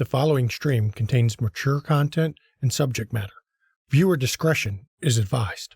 The following stream contains mature content and subject matter. Viewer discretion is advised.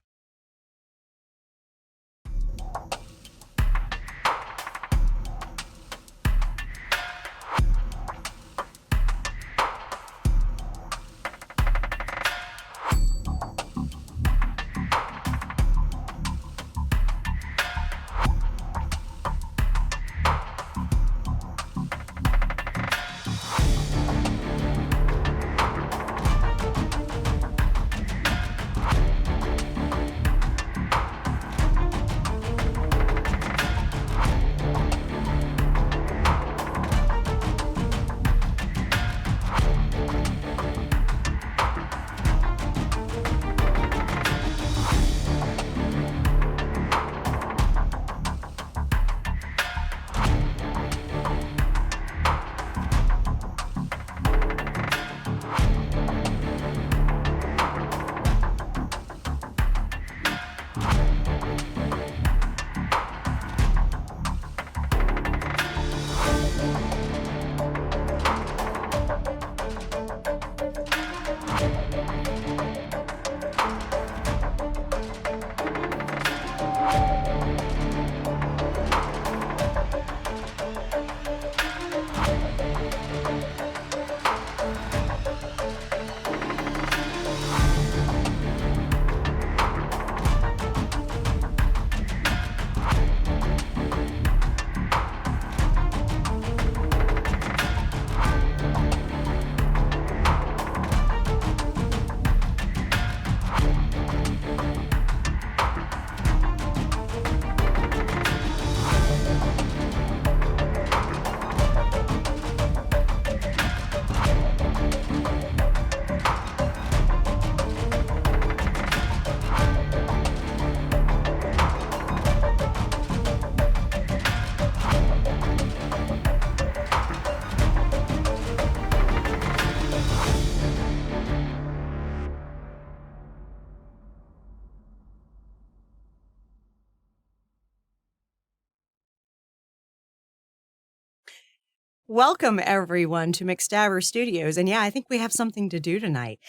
Welcome, everyone, to McStabber Studios. And yeah, I think we have something to do tonight.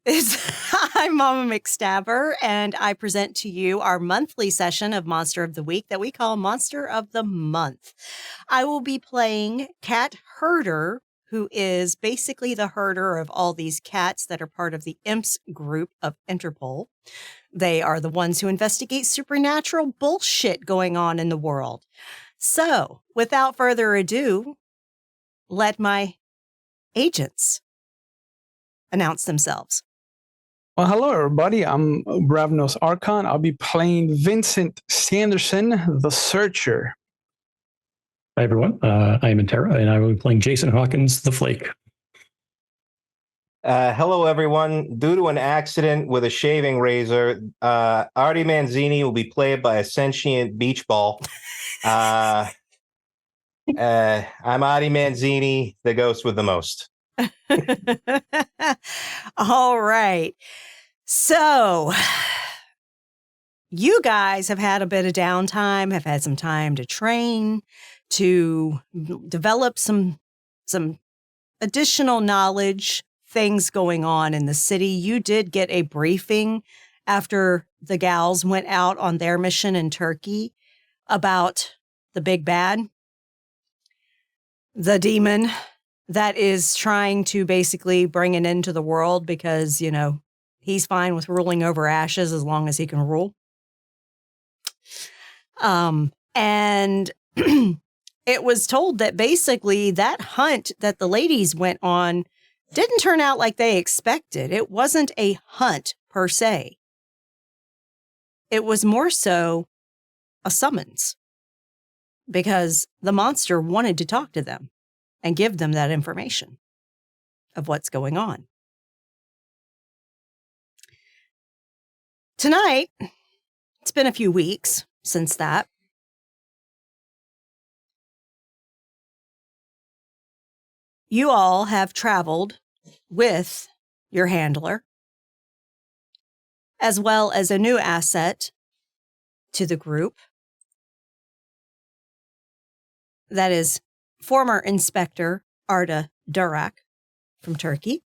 I'm Mama McStabber, and I present to you our monthly session of Monster of the Week that we call Monster of the Month. I will be playing Cat Herder, who is basically the herder of all these cats that are part of the IMPS group of Interpol. They are the ones who investigate supernatural bullshit going on in the world. So, without further ado, let my agents announce themselves. Well, hello, everybody. I'm Bravnos Archon. I'll be playing Vincent Sanderson, the Searcher. Hi, everyone. I'm Intera, and I will be playing Jason Hawkins, the Flake. Hello, everyone. Due to an accident with a shaving razor, Artie Manzini will be played by a sentient beach ball. I'm Adi Manzini, the ghost with the most. All right. So, you guys have had a bit of downtime, have had some time to train, to develop some additional knowledge, things going on in the city. You did get a briefing after the gals went out on their mission in Turkey about the big bad. The demon that is trying to basically bring an end to the world because, you know, he's fine with ruling over ashes as long as he can rule. And it was told that basically that hunt that the ladies went on didn't turn out like they expected. It wasn't a hunt per se. It was more so a summons. Because the monster wanted to talk to them and give them that information of what's going on. Tonight, it's been a few weeks since that. You all have traveled with your handler, as well as a new asset to the group. That is former Inspector Arda Durak. from Turkey.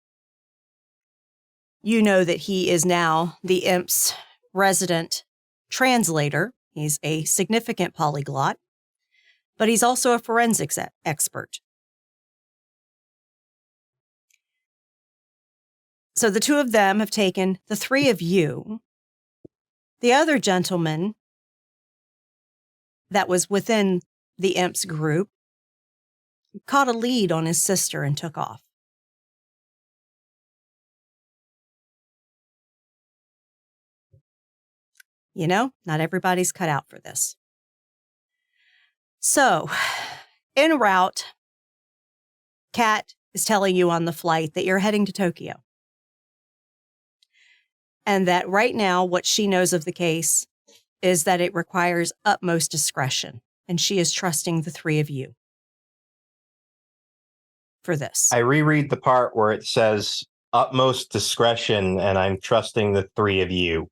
You know that he is now the IMP's resident translator. He's a significant polyglot, but he's also a forensics expert. So the two of them have taken the three of you. The other gentleman that was within the IMP's group caught a lead on his sister and took off. You know, not everybody's cut out for this. So, en route, Kat is telling you on the flight that you're heading to Tokyo. And that right now, what she knows of the case is that it requires utmost discretion. And she is trusting the three of you for this. I reread the part where it says utmost discretion, and I'm trusting the three of you.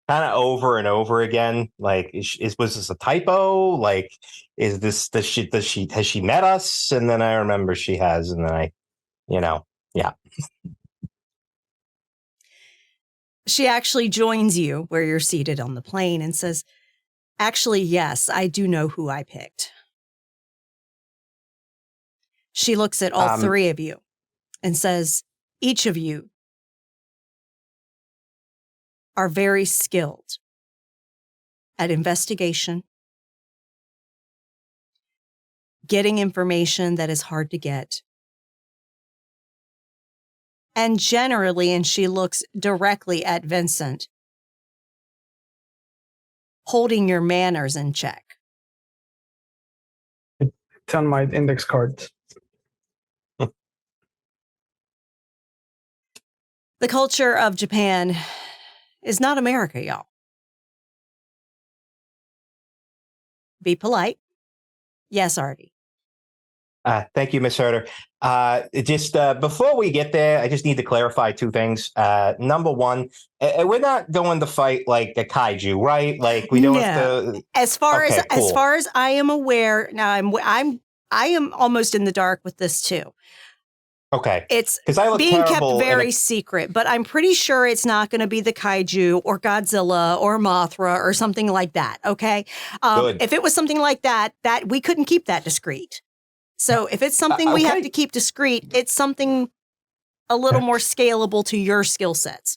Kind of over and over again. Like, was this a typo? Like, has she met us? And then I remember she has, and then yeah. She actually joins you where you're seated on the plane and says, actually, yes, I do know who I picked. She looks at all three of you and says, each of you are very skilled at investigation, getting information that is hard to get, and generally, and she looks directly at Vincent, holding your manners in check. It's on my index cards. The culture of Japan is not America, y'all. Be polite. Yes, Artie. Thank you, Miss Herter. Just before we get there, I just need to clarify two things. Number one, we're not going to fight like a kaiju, right? Like we don't have to. As far Okay, cool. as far as I am aware, now I am almost in the dark with this too. Okay. It's I being kept very secret, but I'm pretty sure it's not going to be the kaiju or Godzilla or Mothra or something like that. Okay. Good. If it was something like that we couldn't keep that discreet. So if it's something we have to keep discreet, it's something a little more scalable to your skill sets.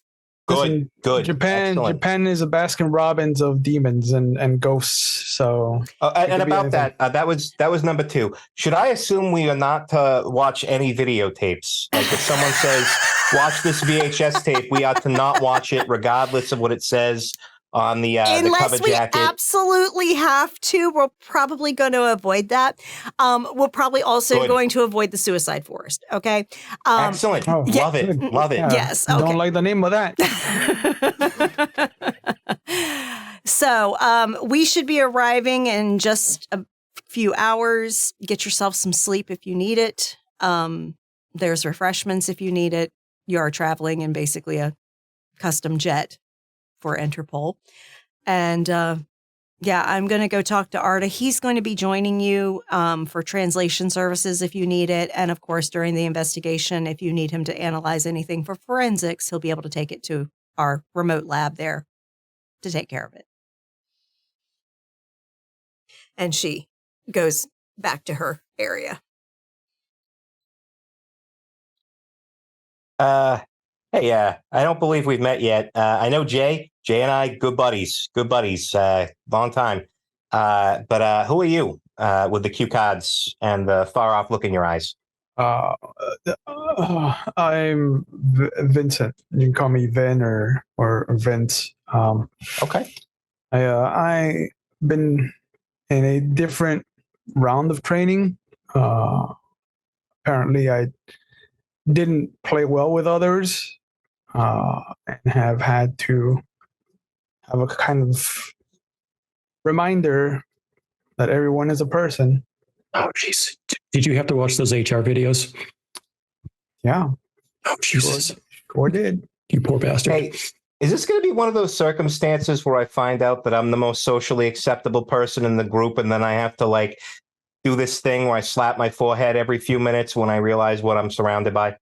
Listen, Good. Japan is a Baskin Robbins of demons and ghosts. So, and about that, that was number two. Should I assume we are not to watch any videotapes? Like if someone says, "Watch this VHS tape," we ought to not watch it, regardless of what it says on the cover jacket. We absolutely have to. We're probably going to avoid that. We're probably also going to avoid the suicide forest. Okay. Excellent. Love it. Yeah. Yes. Okay. Don't like the name of that. So we should be arriving in just a few hours. Get yourself some sleep if you need it. There's refreshments if you need it. You are traveling in basically a custom jet for Interpol. And I'm going to go talk to Arta. He's going to be joining you for translation services if you need it. And of course, during the investigation, if you need him to analyze anything for forensics, he'll be able to take it to our remote lab there to take care of it. And she goes back to her area. Hey, I don't believe we've met yet. I know Jay. Jay and I, good buddies. Long time. But who are you with the cue cards and the far off look in your eyes? I'm Vincent. You can call me Vin or Vince. Okay. I've been in a different round of training. Apparently, I didn't play well with others and have had to have a kind of reminder that everyone is a person. Oh, jeez. Did you have to watch those HR videos? Yeah. Oh, Jesus. Sure did. You poor bastard. Hey, is this going to be one of those circumstances where I find out that I'm the most socially acceptable person in the group and then I have to like do this thing where I slap my forehead every few minutes when I realize what I'm surrounded by?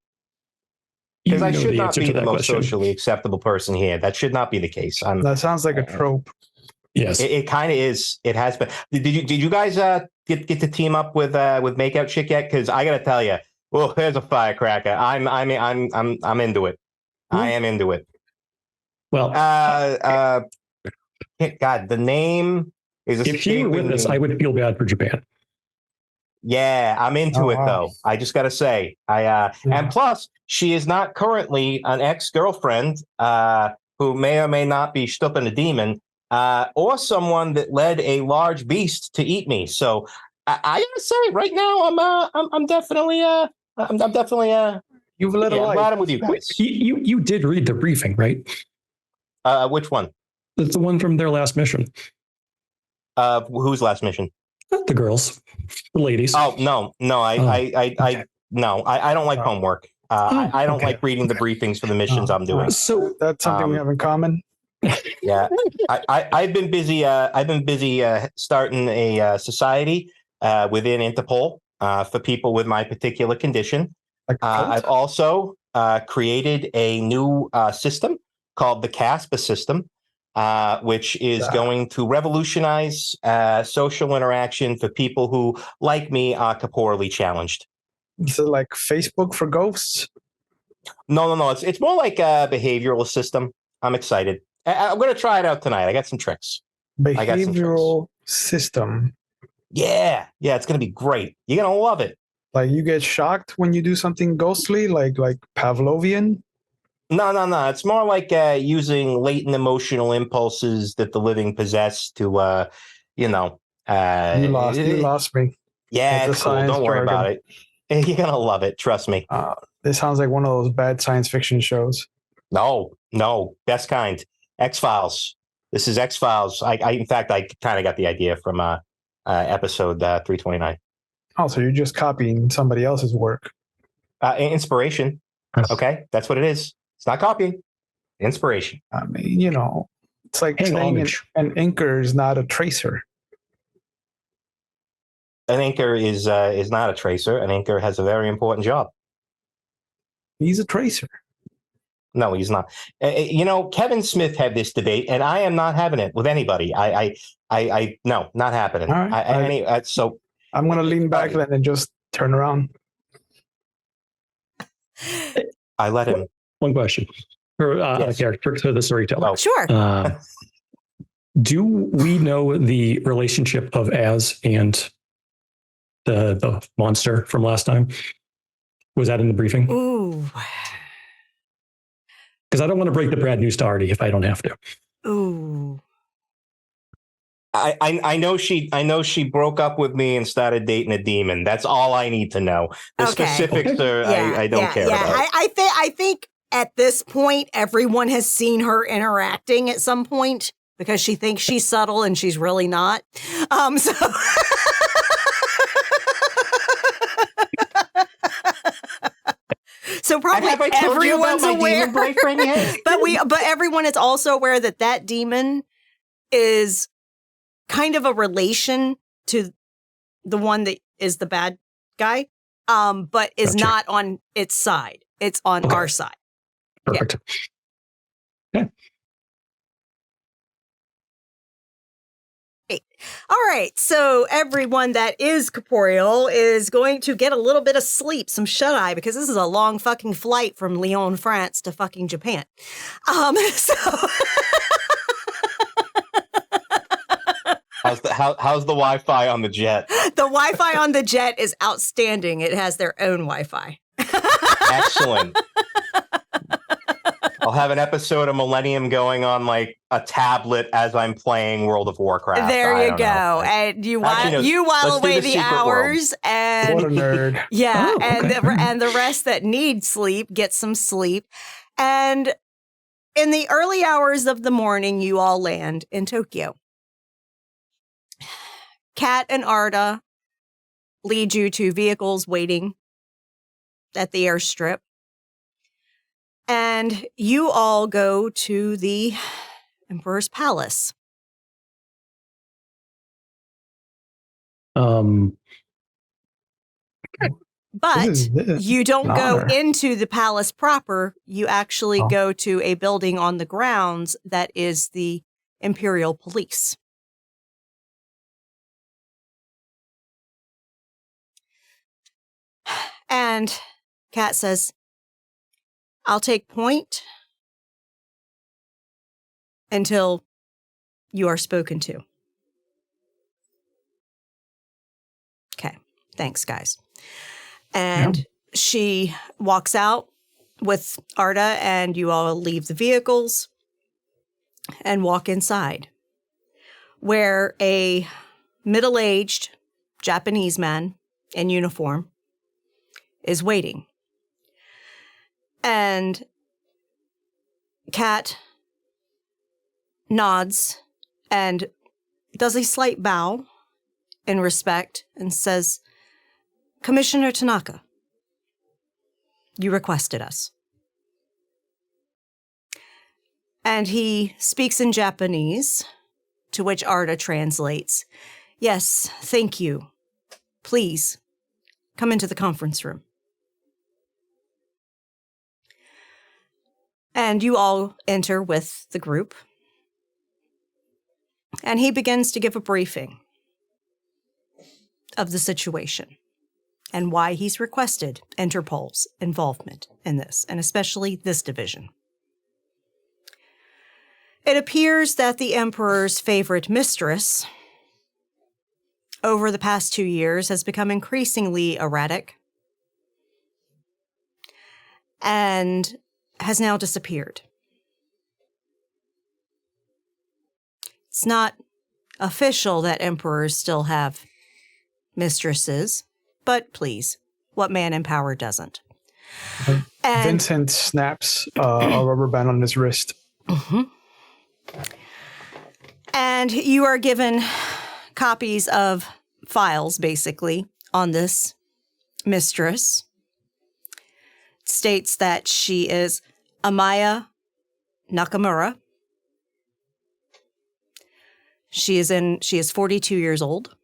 Because I know should the not answer be to the that most question. socially acceptable person here. That should not be the case. That sounds like a trope. Yes. It kind of is. It has been. Did you guys get to team up with Makeout Chick yet? Because I got to tell you, well, there's a firecracker. I'm into it. I am into it. Well, God, the name is if she were with us, I would feel bad for Japan. Yeah, I'm into it wow. though. I just got to say, and plus, she is not currently an ex-girlfriend who may or may not be stupping a demon, or someone that led a large beast to eat me. So I gotta say, right now, I'm definitely You've led a I'm life. glad I'm with you Wait, guys. you did read the briefing, right? Which one? That's the one from their last mission. Whose last mission? The girls, the ladies. Oh no, I don't like homework. I don't like reading the briefings for the missions I'm doing. So That's something we have in common. Yeah, I've been busy. Starting a society within Interpol for people with my particular condition. Like a cult? I've also created a new system called the CASPA system, which is going to revolutionize social interaction for people who, like me, are corporally challenged. Is it like Facebook for ghosts? No. It's more like a behavioral system. I'm excited. I'm going to try it out tonight. I got some tricks. Behavioral system. Yeah, it's going to be great. You're going to love it. Like you get shocked when you do something ghostly, like Pavlovian? No. It's more like using latent emotional impulses that the living possess to, You lost me. Yeah, It's it's a cool. science Don't worry jargon. about it. You're going to love it. Trust me. This sounds like one of those bad science fiction shows. No. Best kind. X-Files. This is X-Files. In fact, I kind of got the idea from episode 329. Oh, so you're just copying somebody else's work. Inspiration. Okay, that's what it is. It's not copying. Inspiration. I mean, it's like saying an inker is not a tracer. An inker is not a tracer. An inker has a very important job. He's a tracer. No, he's not. Kevin Smith had this debate, and I am not having it with anybody. No, not happening. All right. So I'm going to lean back then and just turn around. I let him. One question for a character to the storyteller. Oh. Sure. Do we know the relationship of Az and the monster from last time? Was that in the briefing? Ooh. Because I don't want to break the bad news to Artie if I don't have to. Ooh. I know she broke up with me and started dating a demon. That's all I need to know. The specifics are I don't care about. I think at this point everyone has seen her interacting at some point because she thinks she's subtle and she's really not. So So probably everyone's aware. Boyfriend yet? but everyone is also aware that demon is kind of a relation to the one that is the bad guy, but is not on its side. It's on our side. Perfect. Yeah. Okay. All right, so everyone that is corporeal is going to get a little bit of sleep, some shut-eye, because this is a long fucking flight from Lyon, France to fucking Japan. So how's the Wi-Fi on the jet? The Wi-Fi on the jet is outstanding. It has their own Wi-Fi. Excellent. I'll have an episode of Millennium going on like a tablet as I'm playing World of Warcraft. There you go. And you while away the hours world. And what a nerd. Yeah, and the rest that need sleep get some sleep. And in the early hours of the morning, you all land in Tokyo. Kat and Arda lead you to vehicles waiting at the airstrip. And you all go to the Emperor's Palace. But This you don't an go honor. into the palace proper. You actually Oh. go to a building on the grounds that is the Imperial Police. And Kat says, I'll take point until you are spoken to. Okay. Thanks, guys. And she walks out with Arda, and you all leave the vehicles and walk inside, where a middle-aged Japanese man in uniform is waiting. And Kat nods and does a slight bow in respect and says, Commissioner Tanaka, you requested us. And he speaks in Japanese, to which Arda translates, yes, thank you. Please, come into the conference room. And you all enter with the group. And he begins to give a briefing of the situation and why he's requested Interpol's involvement in this, and especially this division. It appears that the Emperor's favorite mistress over the past 2 years has become increasingly erratic and has now disappeared. It's not official that emperors still have mistresses, but please, what man in power doesn't? And Vincent snaps a rubber band on his wrist. Mhm. And you are given copies of files, basically, on this mistress. It states that she is Amaya Nakamura. She is 42 years old.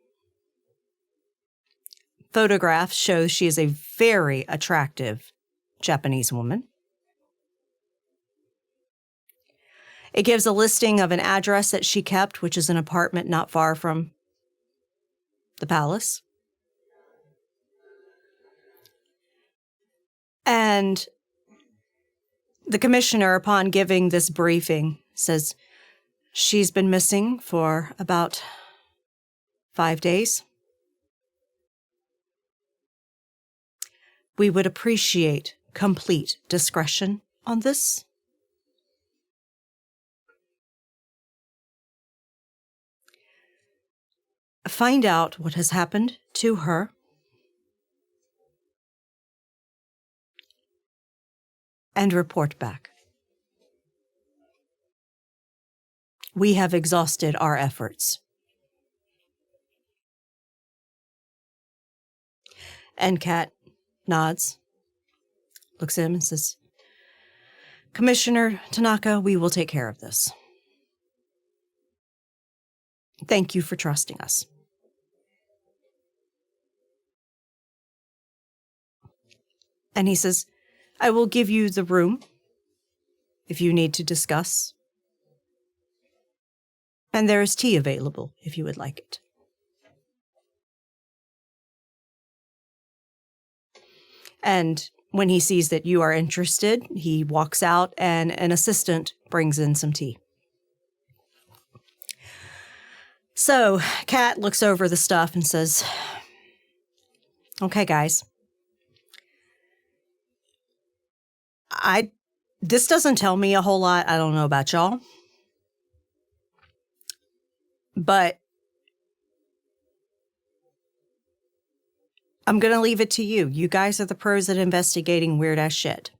Photographs show she is a very attractive Japanese woman. It gives a listing of an address that she kept, which is an apartment not far from the palace. And the commissioner, upon giving this briefing, says she's been missing for about 5 days. We would appreciate complete discretion on this. Find out what has happened to her. And report back. We have exhausted our efforts. And Kat nods, looks at him and says, Commissioner Tanaka, we will take care of this. Thank you for trusting us. And he says, I will give you the room if you need to discuss. And there is tea available if you would like it. And when he sees that you are interested, he walks out and an assistant brings in some tea. So Kat looks over the stuff and says, okay, guys. This doesn't tell me a whole lot. I don't know about y'all. But I'm going to leave it to you. You guys are the pros at investigating weird-ass shit.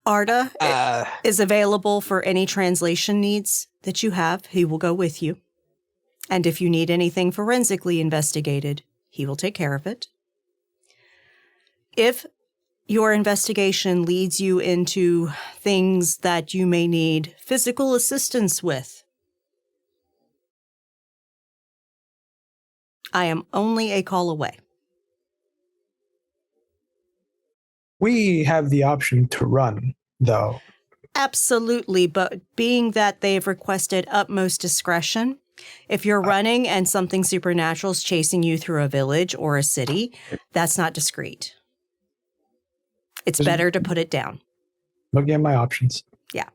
Arda is available for any translation needs that you have. He will go with you. And if you need anything forensically investigated, he will take care of it. If your investigation leads you into things that you may need physical assistance with, I am only a call away. We have the option to run, though. Absolutely, but being that they've requested utmost discretion, if you're running and something supernatural is chasing you through a village or a city, that's not discreet. It's better to put it down. Looking at my options. Yeah.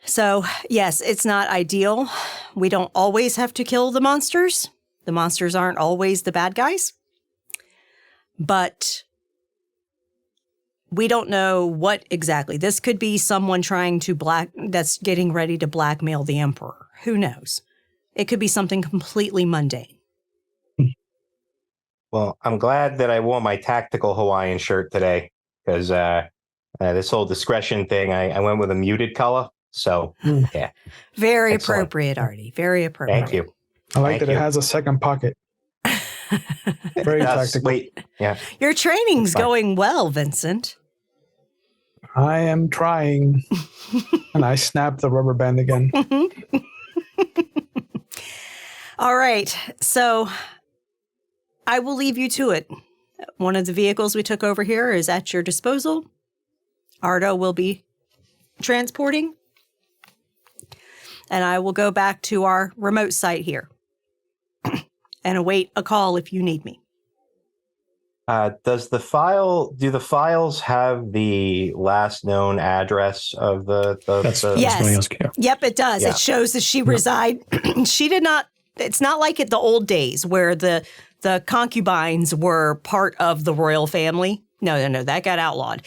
So, yes, it's not ideal. We don't always have to kill the monsters. The monsters aren't always the bad guys. But we don't know what exactly. This could be someone trying to that's getting ready to blackmail the emperor. Who knows? It could be something completely mundane. Well, I'm glad that I wore my tactical Hawaiian shirt today because this whole discretion thing, I went with a muted color. So, yeah. Very Excellent. appropriate, Artie. Very appropriate. Thank you. I like Thank that you. it has a second pocket. Very tactical. Wait, yeah. Your training's It's fine. going well, Vincent. I am trying. And I snapped the rubber band again. All right. So I will leave you to it. One of the vehicles we took over here is at your disposal. Ardo will be transporting. And I will go back to our remote site here and await a call if you need me. Do the files have the last known address of the That's Yes. what I ask you. Yep, it does. Yeah. It shows that she reside. She did not. It's not like at the old days where the concubines were part of the royal family. No, that got outlawed.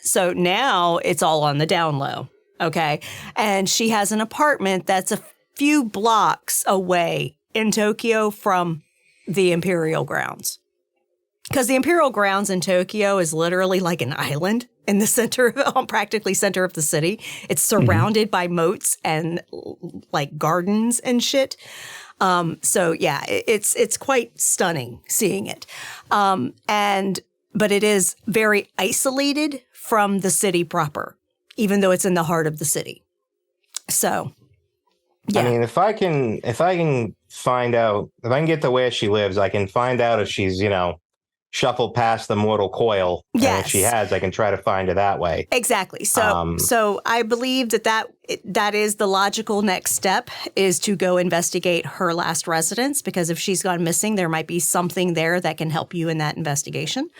So now it's all on the down low. Okay, and she has an apartment that's a few blocks away in Tokyo from the Imperial Grounds. Because the Imperial Grounds in Tokyo is literally like an island in the center, practically center of the city. It's surrounded by moats and like gardens and shit. So yeah, it's quite stunning seeing it. But it is very isolated from the city proper, even though it's in the heart of the city. So, yeah. I mean, if I can find out, if I can get to where she lives, I can find out if she's, shuffled past the mortal coil. And Yes. if she has, I can try to find her that way. Exactly. So I believe that is the logical next step, is to go investigate her last residence, because if she's gone missing, there might be something there that can help you in that investigation.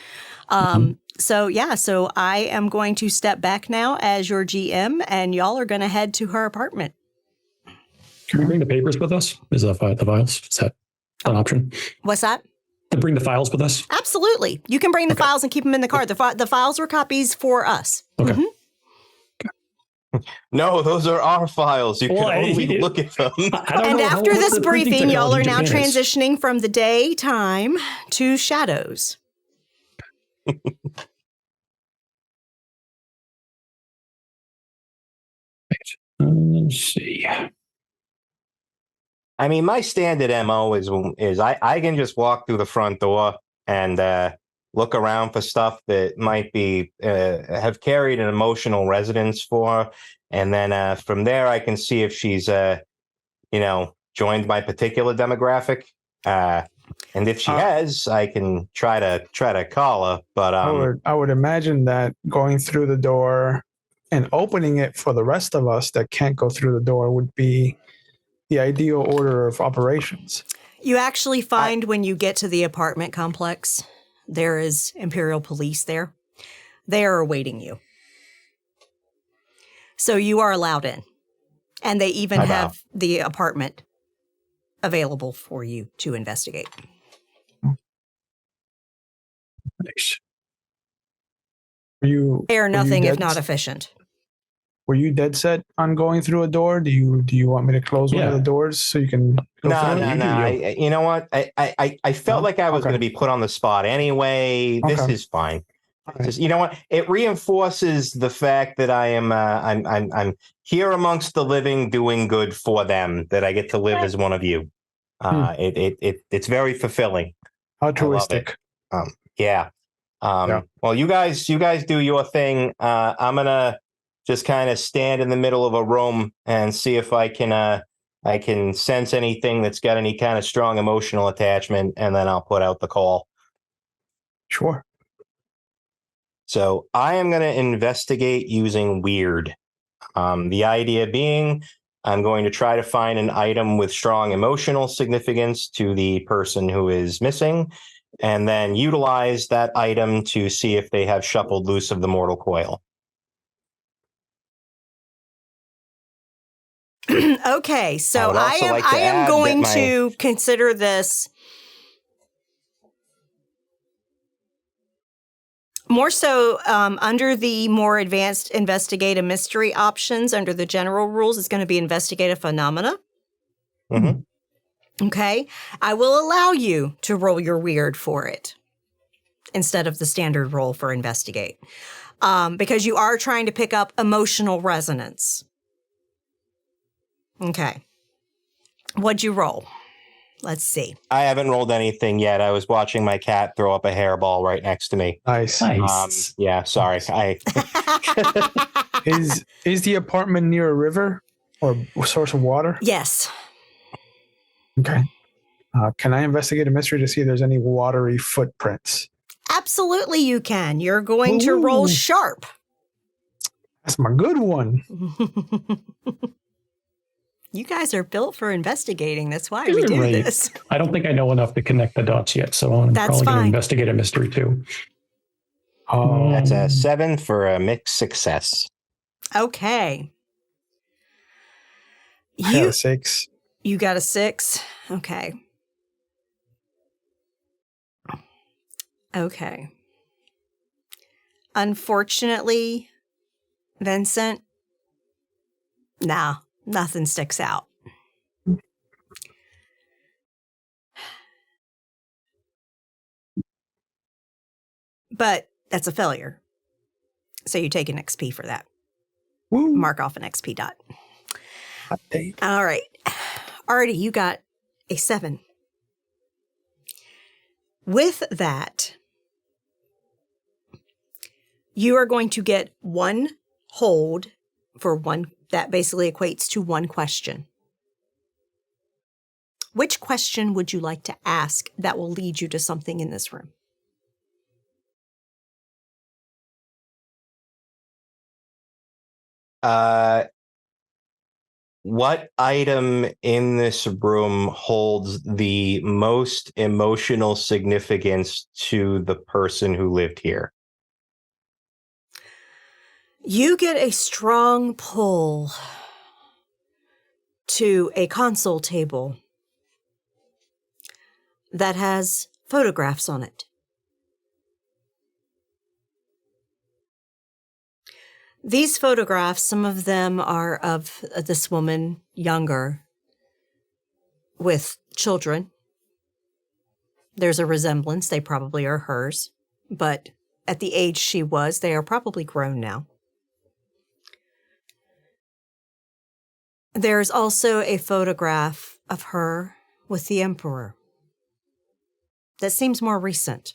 So I am going to step back now as your GM, and y'all are going to head to her apartment. Can we bring the papers with us? Is that the files? Is that an option? What's that? To bring the files with us? Absolutely. You can bring the files and keep them in the car. The files were copies for us. Okay. Mhm. No, those are our files. You can only look at them. And after this briefing, y'all are now transitioning from the daytime to shadows. Let's see. I mean, my standard MO is I can just walk through the front door and look around for stuff that might be have carried an emotional resonance for, and then from there I can see if she's joined my particular demographic, and if she has, I can try to call her. But I would imagine that going through the door and opening it for the rest of us that can't go through the door would be the ideal order of operations. You actually find when you get to the apartment complex, there is Imperial Police there. They are awaiting you. So you are allowed in. And they even have the apartment available for you to investigate. Nice. They are nothing if not efficient. Were you dead set on going through a door? Do you want me to close one of the doors so you can go No. through it? You know what? I felt like I was going to be put on the spot anyway. This is fine. Just, you know what? It reinforces the fact that I'm here amongst the living, doing good for them. That I get to live as one of you. It's very fulfilling. Altruistic. Yeah. Well, you guys do your thing. I'm gonna just kind of stand in the middle of a room and see if I can I can sense anything that's got any kind of strong emotional attachment, and then I'll put out the call. Sure. So I am going to investigate using weird. The idea being, I'm going to try to find an item with strong emotional significance to the person who is missing, and then utilize that item to see if they have shuffled loose of the mortal coil. Okay, so I am going to consider this more so under the more advanced investigate a mystery options. Under the general rules, it's going to be investigate a phenomena. Mm-hmm. Okay, I will allow you to roll your weird for it instead of the standard roll for investigate, because you are trying to pick up emotional resonance. Okay. What'd you roll? Let's see. I haven't rolled anything yet. I was watching my cat throw up a hairball right next to me. Nice. Yeah, sorry. Is the apartment near a river or a source of water? Yes. Okay. Can I investigate a mystery to see if there's any watery footprints? Absolutely you can. You're going to roll sharp. That's my good one. You guys are built for investigating. That's why we do this. I don't think I know enough to connect the dots yet, so I'm probably going to investigate a mystery too. That's a 7 for a mixed success. Okay. I got a 6. You got a 6? Okay. Okay. Unfortunately, Vincent, nah, nothing sticks out. But that's a failure. So you take an XP for that. Woo. Mark off an XP dot. All right. Artie, you got a 7. With that, you are going to get 1 hold for 1. That basically equates to 1 question. Which question would you like to ask that will lead you to something in this room? What item in this room holds the most emotional significance to the person who lived here? You get a strong pull to a console table that has photographs on it. These photographs, some of them are of this woman, younger, with children. There's a resemblance. They probably are hers. But at the age she was, they are probably grown now. There's also a photograph of her with the Emperor that seems more recent.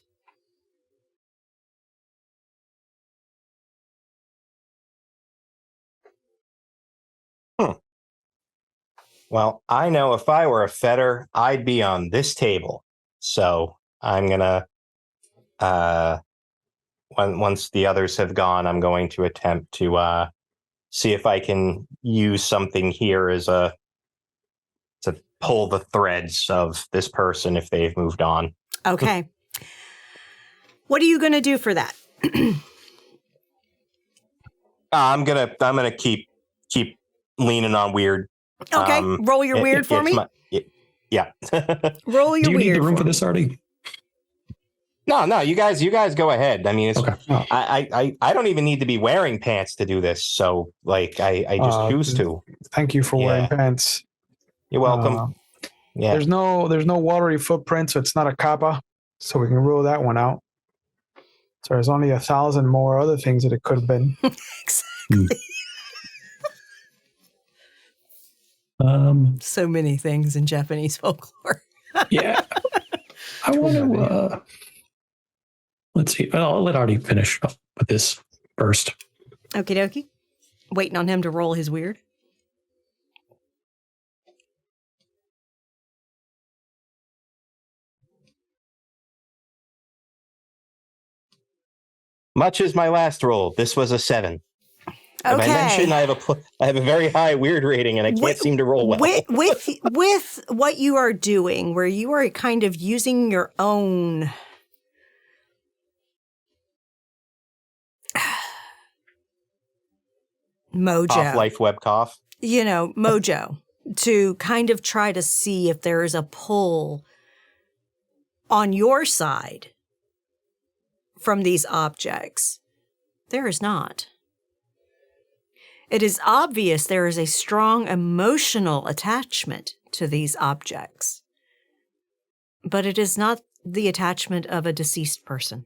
Well, I know if I were a fetter, I'd be on this table. So I'm going to, once the others have gone, I'm going to attempt to see if I can use something here to pull the threads of this person if they've moved on. Okay. What are you going to do for that? I'm gonna keep leaning on weird. Okay, roll your weird for me. Yeah. Roll your weird. Do you need the room for this, Artie? No, you guys go ahead. I mean, it's, okay. I don't even need to be wearing pants to do this. So like, I just choose to. Thank you for wearing pants. You're welcome. Yeah. There's no watery footprint, so it's not a kappa. So we can rule that one out. So there's only 1,000 more other things that it could have been. Exactly. So many things in Japanese folklore. Yeah. I want to, let's see. I'll let Artie finish up with this first. Okie dokie. Waiting on him to roll his weird. Much as my last roll, this was a 7. Okay. As I mentioned, I have a very high weird rating, and I can't seem to roll well. With what you are doing, where you are kind of using your own mojo, Cough, life web cough. mojo, to kind of try to see if there is a pull on your side from these objects. There is not. It is obvious there is a strong emotional attachment to these objects, but it is not the attachment of a deceased person.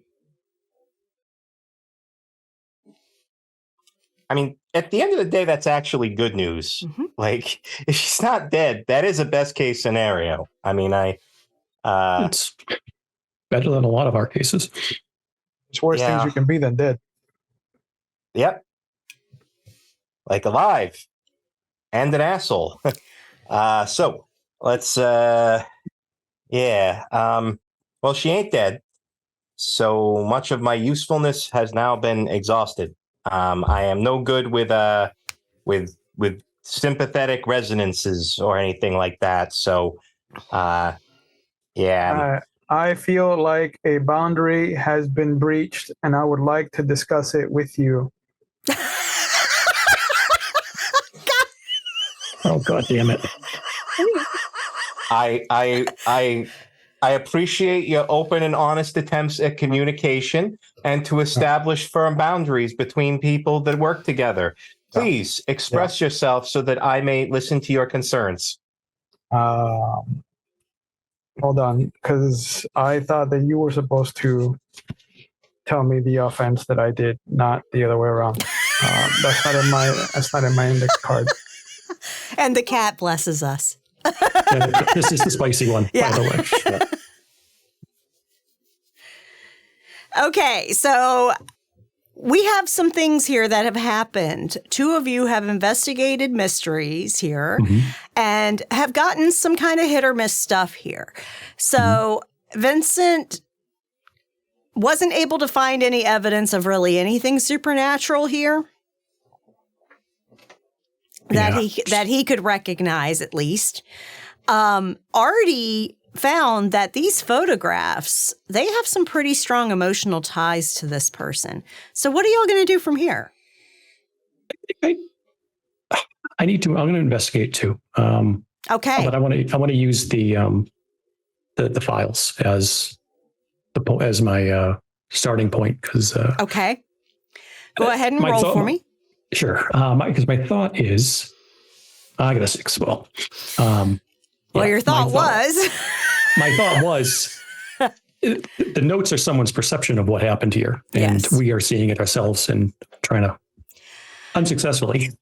I mean, at the end of the day, that's actually good news. Mm-hmm. Like, if she's not dead, that is a best case scenario. I mean, It's better than a lot of our cases. There's worse things you can be than dead. Yep. Like alive and an asshole. So let's, well, she ain't dead. So much of my usefulness has now been exhausted. I am no good with sympathetic resonances or anything like that. So, yeah. I feel like a boundary has been breached, and I would like to discuss it with you. Oh, God damn it. I appreciate your open and honest attempts at communication and to establish firm boundaries between people that work together. Please express yourself so that I may listen to your concerns. Hold on, because I thought that you were supposed to tell me the offense that I did, not the other way around. That's not in my index card. And the cat blesses us. Yeah, this is the spicy one, by the way. Yeah. Okay, so we have some things here that have happened. 2 of you have investigated mysteries here and have gotten some kind of hit or miss stuff here. So Vincent wasn't able to find any evidence of really anything supernatural here that he could recognize, at least. Artie found that these photographs, they have some pretty strong emotional ties to this person. So what are y'all going to do from here? I'm going to investigate too. Okay. But I want to use the files as my starting point, because okay. Go ahead and roll for me. Sure. Because my thought is, I got a 6. Well, your thought was. My thought was, the notes are someone's perception of what happened here, and we are seeing it ourselves and trying to unsuccessfully.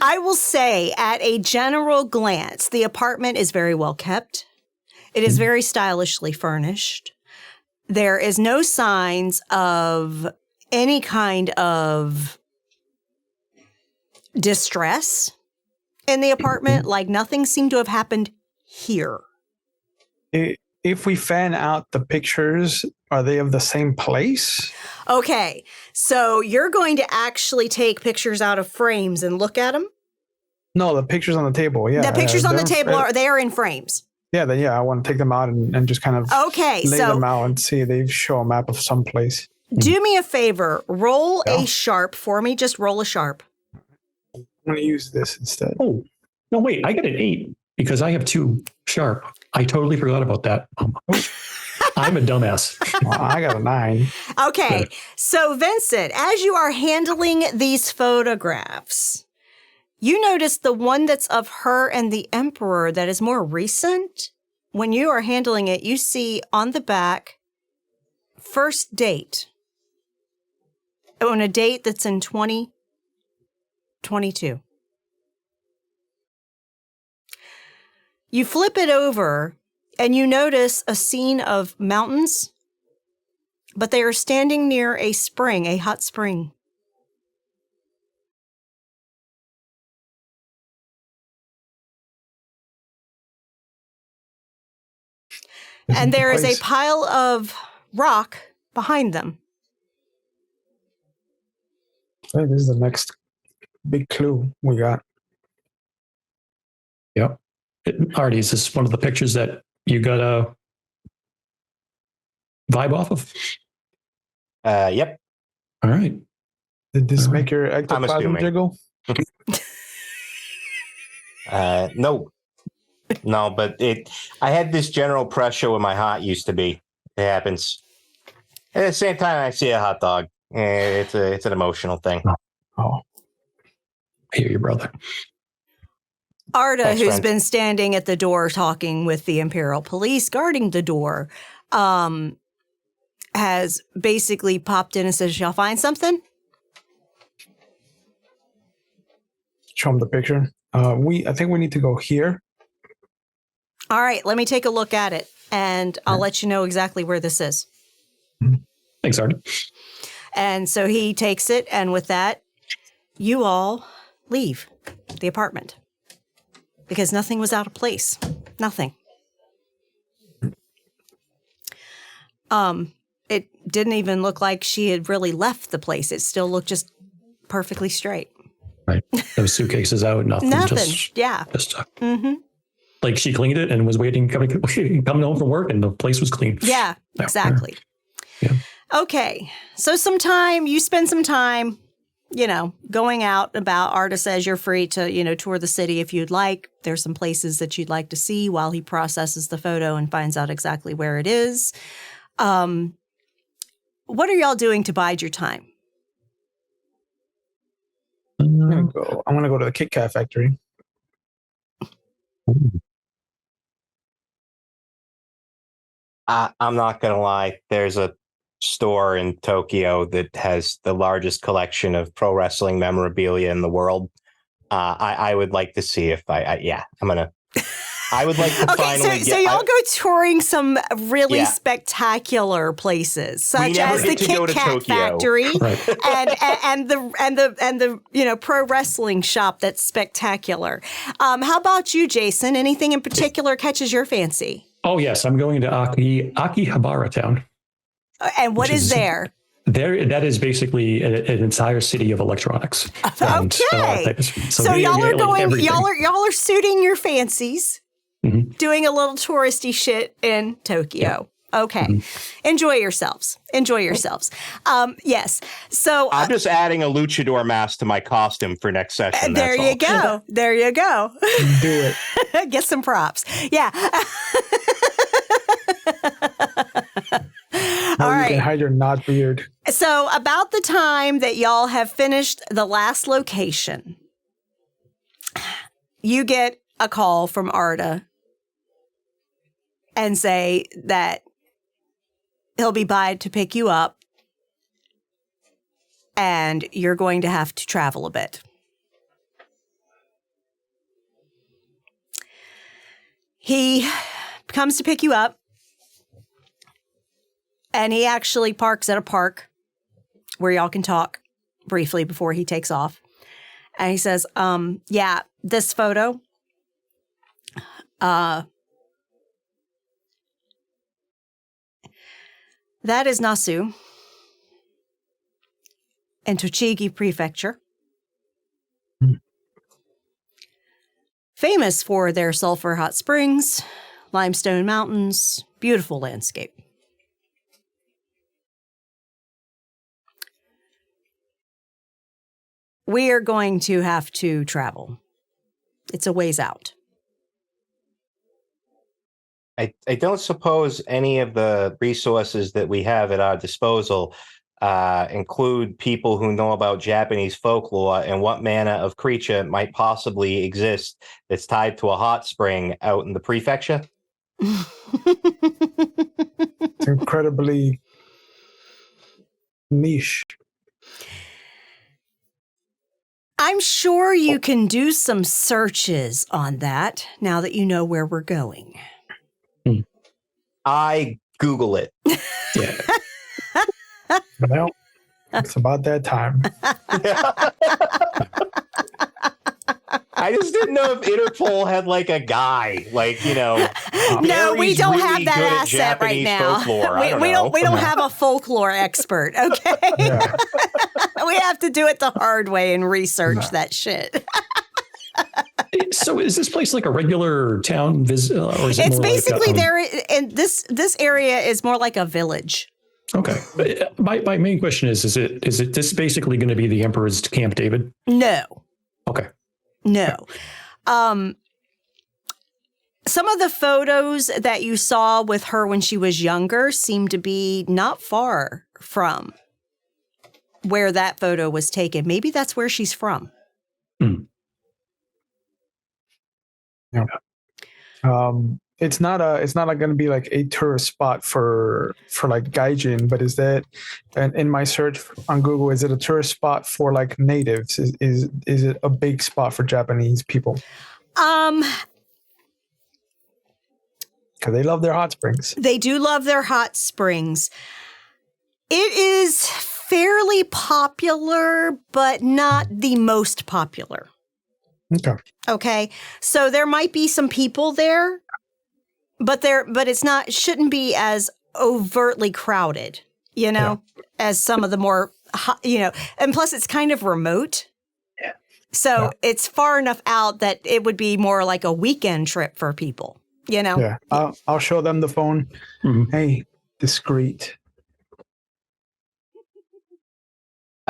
I will say, at a general glance, the apartment is very well kept. It is very stylishly furnished. There is no signs of any kind of distress in the apartment. Like, nothing seemed to have happened here. If we fan out the pictures, are they of the same place? Okay, so you're going to actually take pictures out of frames and look at them? No, the pictures on the table. Yeah, the pictures on the table they are in frames. Yeah, I want to take them out and just kind of lay them out and see they show a map of some place. Do me a favor, roll a sharp for me. Just roll a sharp. I'm going to use this instead. Oh, no, wait, I got an 8 because I have 2 sharp. I totally forgot about that. I'm a dumbass. Well, I got a 9. Okay, so Vincent, as you are handling these photographs, you notice the one that's of her and the Emperor that is more recent. When you are handling it, you see on the back, first date, on a date that's in 2022. You flip it over and you notice a scene of mountains, but they are standing near a spring, a hot spring. And there is a pile of rock behind them. Hey, this is the next big clue we got. Yep. Artie, is this one of the pictures that you got a vibe off of? Yep. All right. Did this All make your I'm ectoplasm assuming. jiggle? No, but I had this general pressure where my heart used to be. It happens. At the same time, I see a hot dog. It's an emotional thing. Oh, I hear you, brother. Arda, Thanks, who's friend. been standing at the door talking with the Imperial Police guarding the door, has basically popped in and says, "Y'all find something?" show him the picture. I think we need to go here. All right, let me take a look at it, and I'll let you know exactly where this is. Thanks, Artie. And so he takes it, and with that, you all leave the apartment because nothing was out of place. Nothing. It didn't even look like she had really left the place. It still looked just perfectly straight. Right. Those suitcases out, nothing. Nothing. Just, Yeah. just Mm-hmm. like she cleaned it and was waiting, coming home from work, and the place was clean. Yeah, exactly. Yeah. Okay. So you spend some time, going out about. Arda says you're free to, tour the city if you'd like. There's some places that you'd like to see while he processes the photo and finds out exactly where it is. What are y'all doing to bide your time? I'm gonna go to the Kit Kat factory. I'm not going to lie. There's a store in Tokyo that has the largest collection of pro wrestling memorabilia in the world. I would like to see if I would like to finally so y'all go touring some really Yeah. spectacular places, such never as the get to go Kit to Kat Tokyo. factory Right. and the pro wrestling shop that's spectacular. How about you, Jason? Anything in particular catches your fancy? Oh, yes. I'm going to Akihabara town. And what Which is is- there? There, that is basically an entire city of electronics. And a lot of Okay. things. So y'all are like going. everything. Y'all are suiting your fancies, doing a little touristy shit in Tokyo. Okay. Enjoy yourselves. Yes. So I'm just adding a luchador mask to my costume for next session. there that's you all. go. There you go. Do it. Get some props. Yeah. All You right. can hide your knot beard. So about the time that y'all have finished the last location, you get a call from Arda and say that he'll be by to pick you up and you're going to have to travel a bit. He comes to pick you up and he actually parks at a park where y'all can talk briefly before he takes off. And he says, yeah, this photo, that is Nasu in Tochigi Prefecture. Famous for their sulfur hot springs, limestone mountains, beautiful landscape. We are going to have to travel. It's a ways out. I don't suppose any of the resources that we have at our disposal include people who know about Japanese folklore and what manner of creature might possibly exist that's tied to a hot spring out in the prefecture. It's incredibly niche. I'm sure you can do some searches on that now that you know where we're going. I Google it. Yeah. Well, it's about that time. I just didn't know if Interpol had like a guy, like, No, we Gary's don't really have good that at asset right Japanese now. folklore. I don't we know. don't have a folklore expert, okay? Yeah. We have to do it the hard way and research that shit. So is this place like a regular town visit, or is it It's more basically like, there, and this area is more like a village. Okay. My main question is this basically going to be the Emperor's Camp David? No. Okay. No. Some of the photos that you saw with her when she was younger seem to be not far from where that photo was taken. Maybe that's where she's from. Yeah. It's not like going to be like a tourist spot for like gaijin, but is that, and in my search on Google, is it a tourist spot for like natives? Is it a big spot for Japanese people? Because they love their hot springs. They do love their hot springs. It is fairly popular, but not the most popular. Okay. So there might be some people there, but shouldn't be as overtly crowded, as some of the more, and plus it's kind of remote. Yeah. So it's far enough out that it would be more like a weekend trip for people, Yeah. I'll show them the phone. Mm-hmm. Hey, discreet.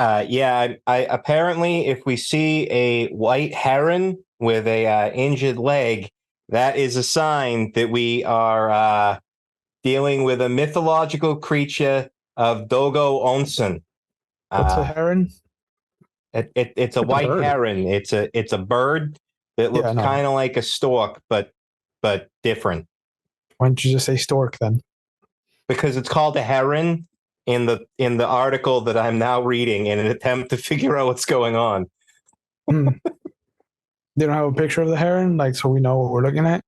I apparently, if we see a white heron with a injured leg, that is a sign that we are dealing with a mythological creature of Dogo Onsen. What's a heron? It's a white heron. It's a bird that looks kind of like a stork, but different. Why don't you just say stork then? Because it's called a heron in the article that I'm now reading in an attempt to figure out what's going on. They don't have a picture of the heron, so we know what we're looking at.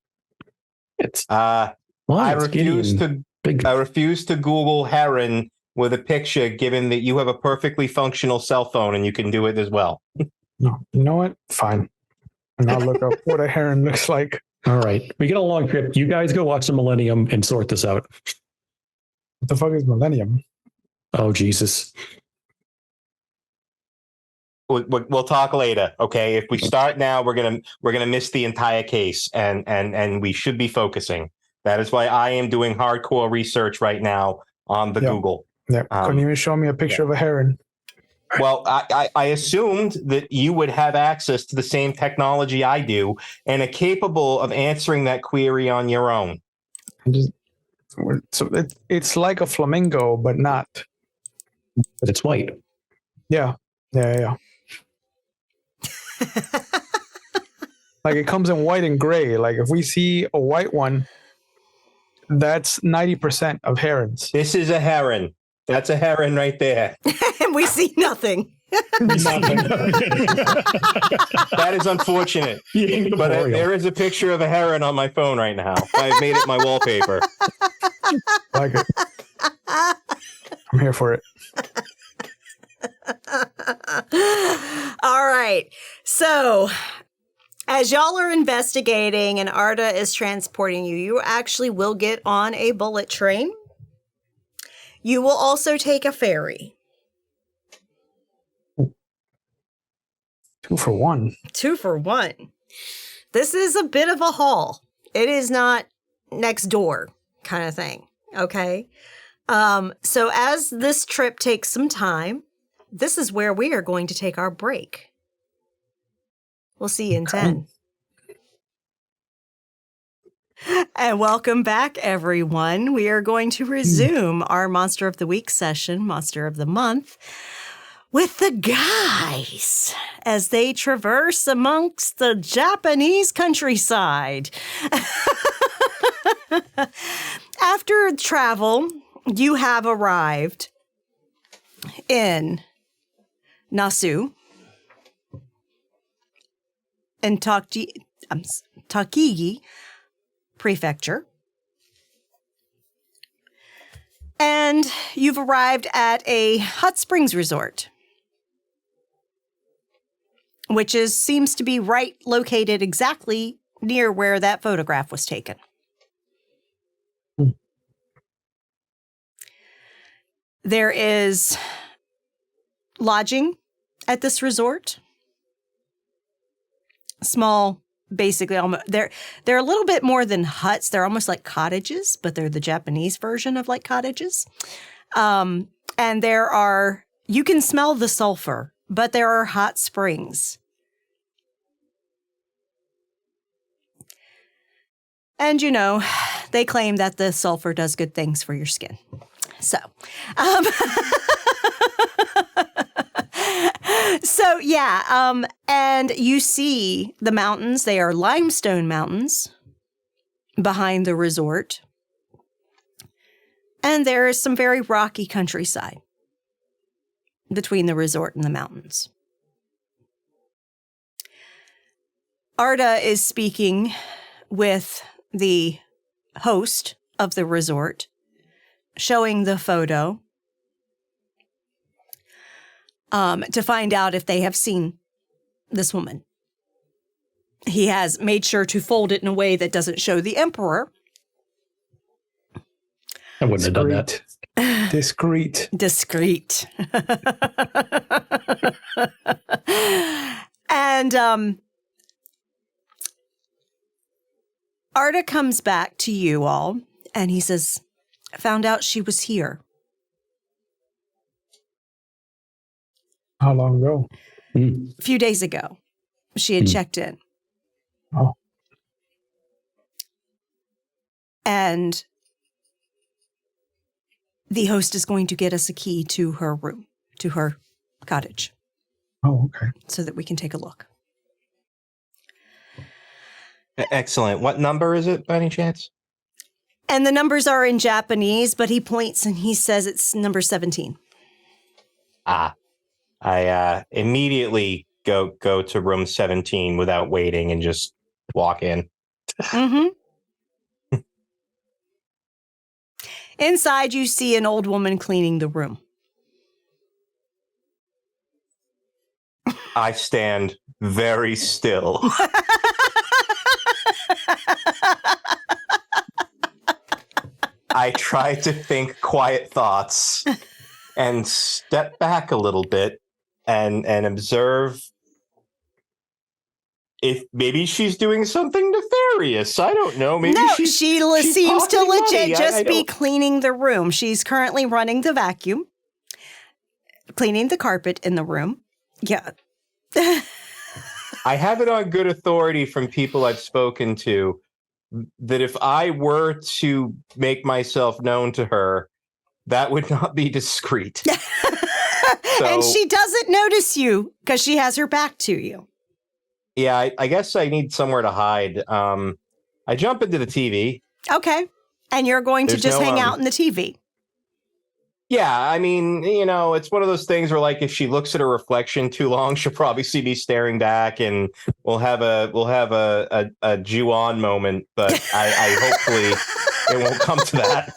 It's I refuse to Google heron with a picture, given that you have a perfectly functional cell phone and you can do it as well. No, you know what? Fine. And I'll look up what a heron looks like. All right. We get a long trip. You guys go watch the Millennium and sort this out. What the fuck is Millennium? Oh, Jesus. We'll talk later, okay? If we start now, we're gonna miss the entire case, and we should be focusing. That is why I am doing hardcore research right now on the Google. Yeah, couldn't even show me a picture of a heron. Well, I assumed that you would have access to the same technology I do and are capable of answering that query on your own. So it's like a flamingo, but not. But it's white. Yeah. Like it comes in white and gray. Like if we see a white one, that's 90% of herons. This is a heron. That's a heron right there. And we see nothing. That is unfortunate. But there is a picture of a heron on my phone right now. I've made it my wallpaper. Like it. I'm here for it. All right. So, as y'all are investigating and Arda is transporting you, you actually will get on a bullet train. You will also take a ferry. 2 for 1. 2 for 1. This is a bit of a haul. It is not next door kind of thing. Okay. So as this trip takes some time, this is where we are going to take our break. We'll see you in 10. And welcome back, everyone. We are going to resume our Monster of the Week session, Monster of the Month, with the guys as they traverse amongst the Japanese countryside. After travel, you have arrived in Nasu in Takigi Prefecture. And you've arrived at a hot springs resort, which seems to be located exactly near where that photograph was taken. There is lodging at this resort. Small, basically, almost they're a little bit more than huts. They're almost like cottages, but they're the Japanese version of like cottages. And you can smell the sulfur, but there are hot springs. And, they claim that the sulfur does good things for your skin. So, and you see the mountains. They are limestone mountains behind the resort. And there is some very rocky countryside between the resort and the mountains. Arda is speaking with the host of the resort, showing the photo to find out if they have seen this woman. He has made sure to fold it in a way that doesn't show the emperor. I wouldn't have done that. Discreet. And Arda comes back to you all, and he says, I found out she was here. How long ago? A few days ago. She had checked in. Oh. And the host is going to get us a key to her room, to her cottage. Oh, okay. So that we can take a look. Excellent. What number is it by any chance? And the numbers are in Japanese, but he points and he says it's number 17. I immediately go to room 17 without waiting and just walk in. Mm-hmm. Inside, you see an old woman cleaning the room. I stand very still. I try to think quiet thoughts and step back a little bit and observe if maybe she's doing something nefarious. I don't know. Maybe she seems to legit just be cleaning the room. She's currently running the vacuum, cleaning the carpet in the room. Yeah. I have it on good authority from people I've spoken to that if I were to make myself known to her, that would not be discreet. And she doesn't notice you because she has her back to you. Yeah, I guess I need somewhere to hide. I jump into the TV. Okay. And you're going to just hang out in the TV. Yeah, I mean, it's one of those things where, like, if she looks at her reflection too long, she'll probably see me staring back, and we'll have a Ju-on moment. But I hopefully it won't come to that.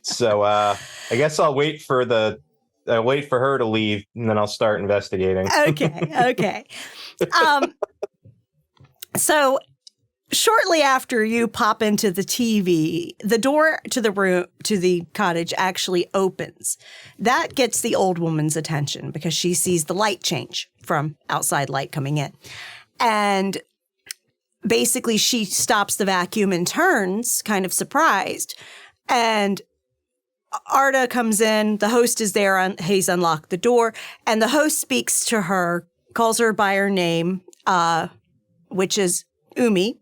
So I guess I'll wait for her to leave, and then I'll start investigating. Okay. So shortly after you pop into the TV, the door to the room, to the cottage actually opens. That gets the old woman's attention because she sees the light change from outside light coming in. And basically she stops the vacuum and turns, kind of surprised. And Arda comes in, the host is there, he's unlocked the door, and the host speaks to her, calls her by her name, which is Umi.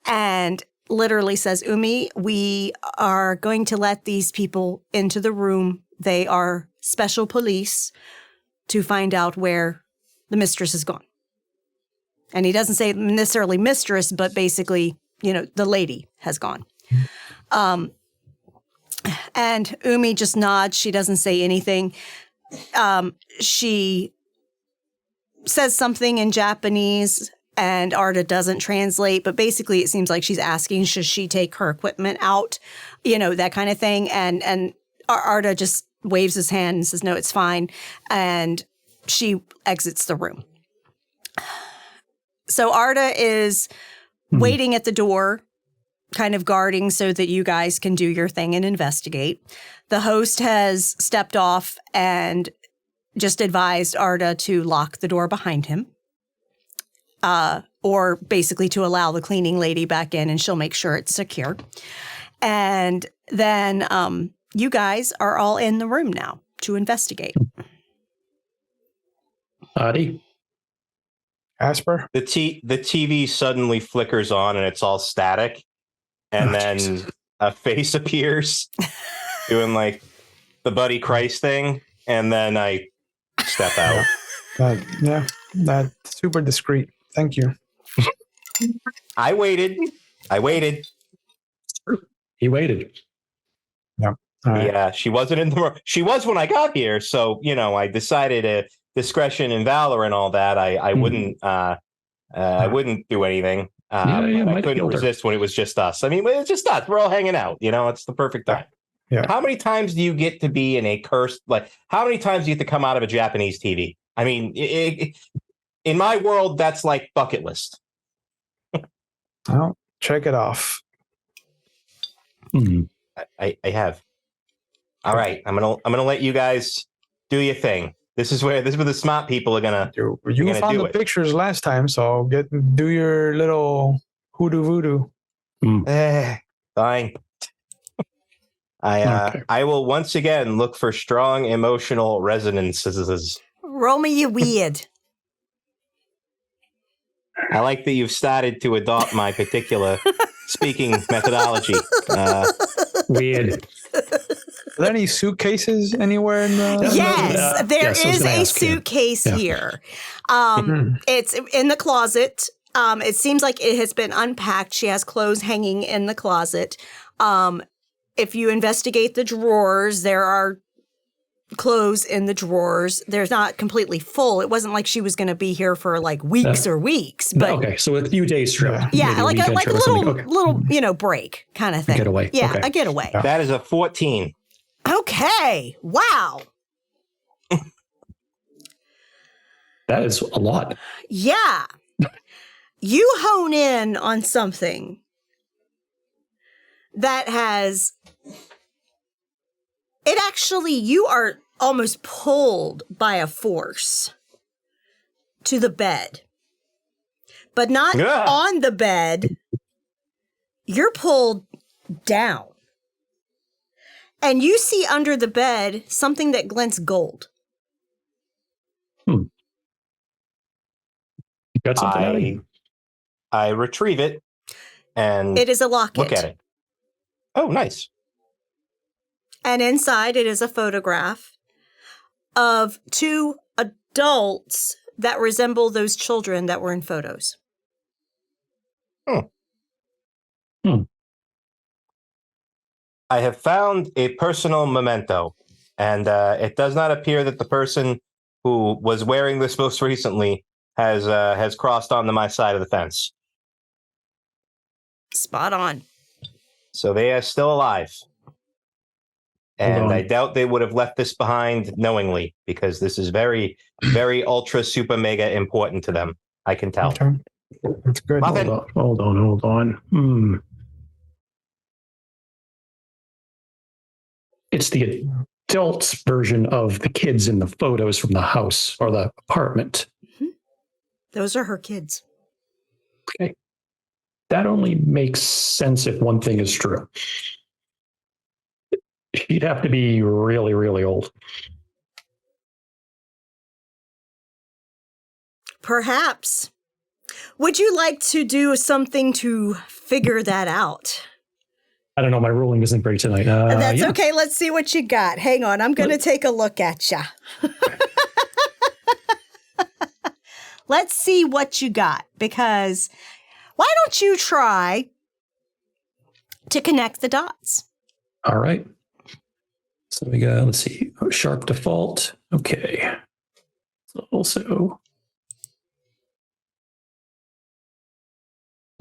And literally says, Umi, we are going to let these people into the room. They are special police to find out where the mistress has gone. And he doesn't say necessarily mistress, but basically, the lady has gone. And Umi just nods. She doesn't say anything. She says something in Japanese, and Arda doesn't translate, but basically it seems like she's asking, should she take her equipment out? That kind of thing. And Arda just waves his hand and says, no, it's fine. And she exits the room. So Arda is waiting at the door kind of guarding so that you guys can do your thing and investigate. The host has stepped off and just advised Arda to lock the door behind him, or basically to allow the cleaning lady back in, and she'll make sure it's secure. And then you guys are all in the room now to investigate. Adi? Asper? The TV suddenly flickers on and it's all static. And then Jesus. a face appears doing like the Buddy Christ thing. And then I step out. That's super discreet. Thank you. I waited. He waited. All right. Yeah, she wasn't in the room. She was when I got here. So, I decided discretion and valor and all that. I wouldn't do anything. Yeah, I might have couldn't killed her. resist when it was just us. I mean, it's just us. We're all hanging out. It's the perfect time. Yeah. How many times do you get to be in a cursed, how many times do you get to come out of a Japanese TV? I mean, in my world, that's like bucket list. Well, check it off. Hmm. I have. All right. I'm gonna let you guys do your thing. This is where the smart people are gonna. You gonna found do the it. pictures last time, so do your little hoodoo voodoo. Fine. Okay. I will once again look for strong emotional resonances. Roll me, you weird. I like that you've started to adopt my particular speaking methodology. Weird. Are there any suitcases anywhere in the? Yes, there yes, I was is gonna a ask, yeah. suitcase Yeah. here. Mhm. It's in the closet. It seems like it has been unpacked. She has clothes hanging in the closet. If you investigate the drawers, there are clothes in the drawers. They're not completely full. It wasn't like she was going to be here for like weeks or weeks, but Okay, so a few days trip. yeah, maybe like a weekend trip or something. Okay. little break kind of thing. Getaway. Yeah, Okay. a getaway. Yeah. That is a 14. Okay. Wow. That is a lot. Yeah. You hone in on something that you are almost pulled by a force to the bed, but not Yeah. on the bed. You're pulled down. And you see under the bed something that glints gold. You got something out of you? I retrieve it and It is a locket. look at it. Oh, nice. And inside it is a photograph of two adults that resemble those children that were in photos. I have found a personal memento, and it does not appear that the person who was wearing this most recently has crossed onto my side of the fence. Spot on. So they are still alive. And on. I doubt they would have left this behind knowingly, because this is very, very ultra super mega important to them. I can tell. Okay. That's good. Muffin. Hold on. It's the adults version of the kids in the photos from the house or the apartment. Those are her kids. Okay. That only makes sense if one thing is true. She'd have to be really, really old. Perhaps. Would you like to do something to figure that out? I don't know. My ruling isn't great tonight. That's yeah. okay. Let's see what you got. Hang on. I'm going to take a look at you. Let's see what you got, because why don't you try to connect the dots? All right. So we got, let's see, sharp default. Okay. So also.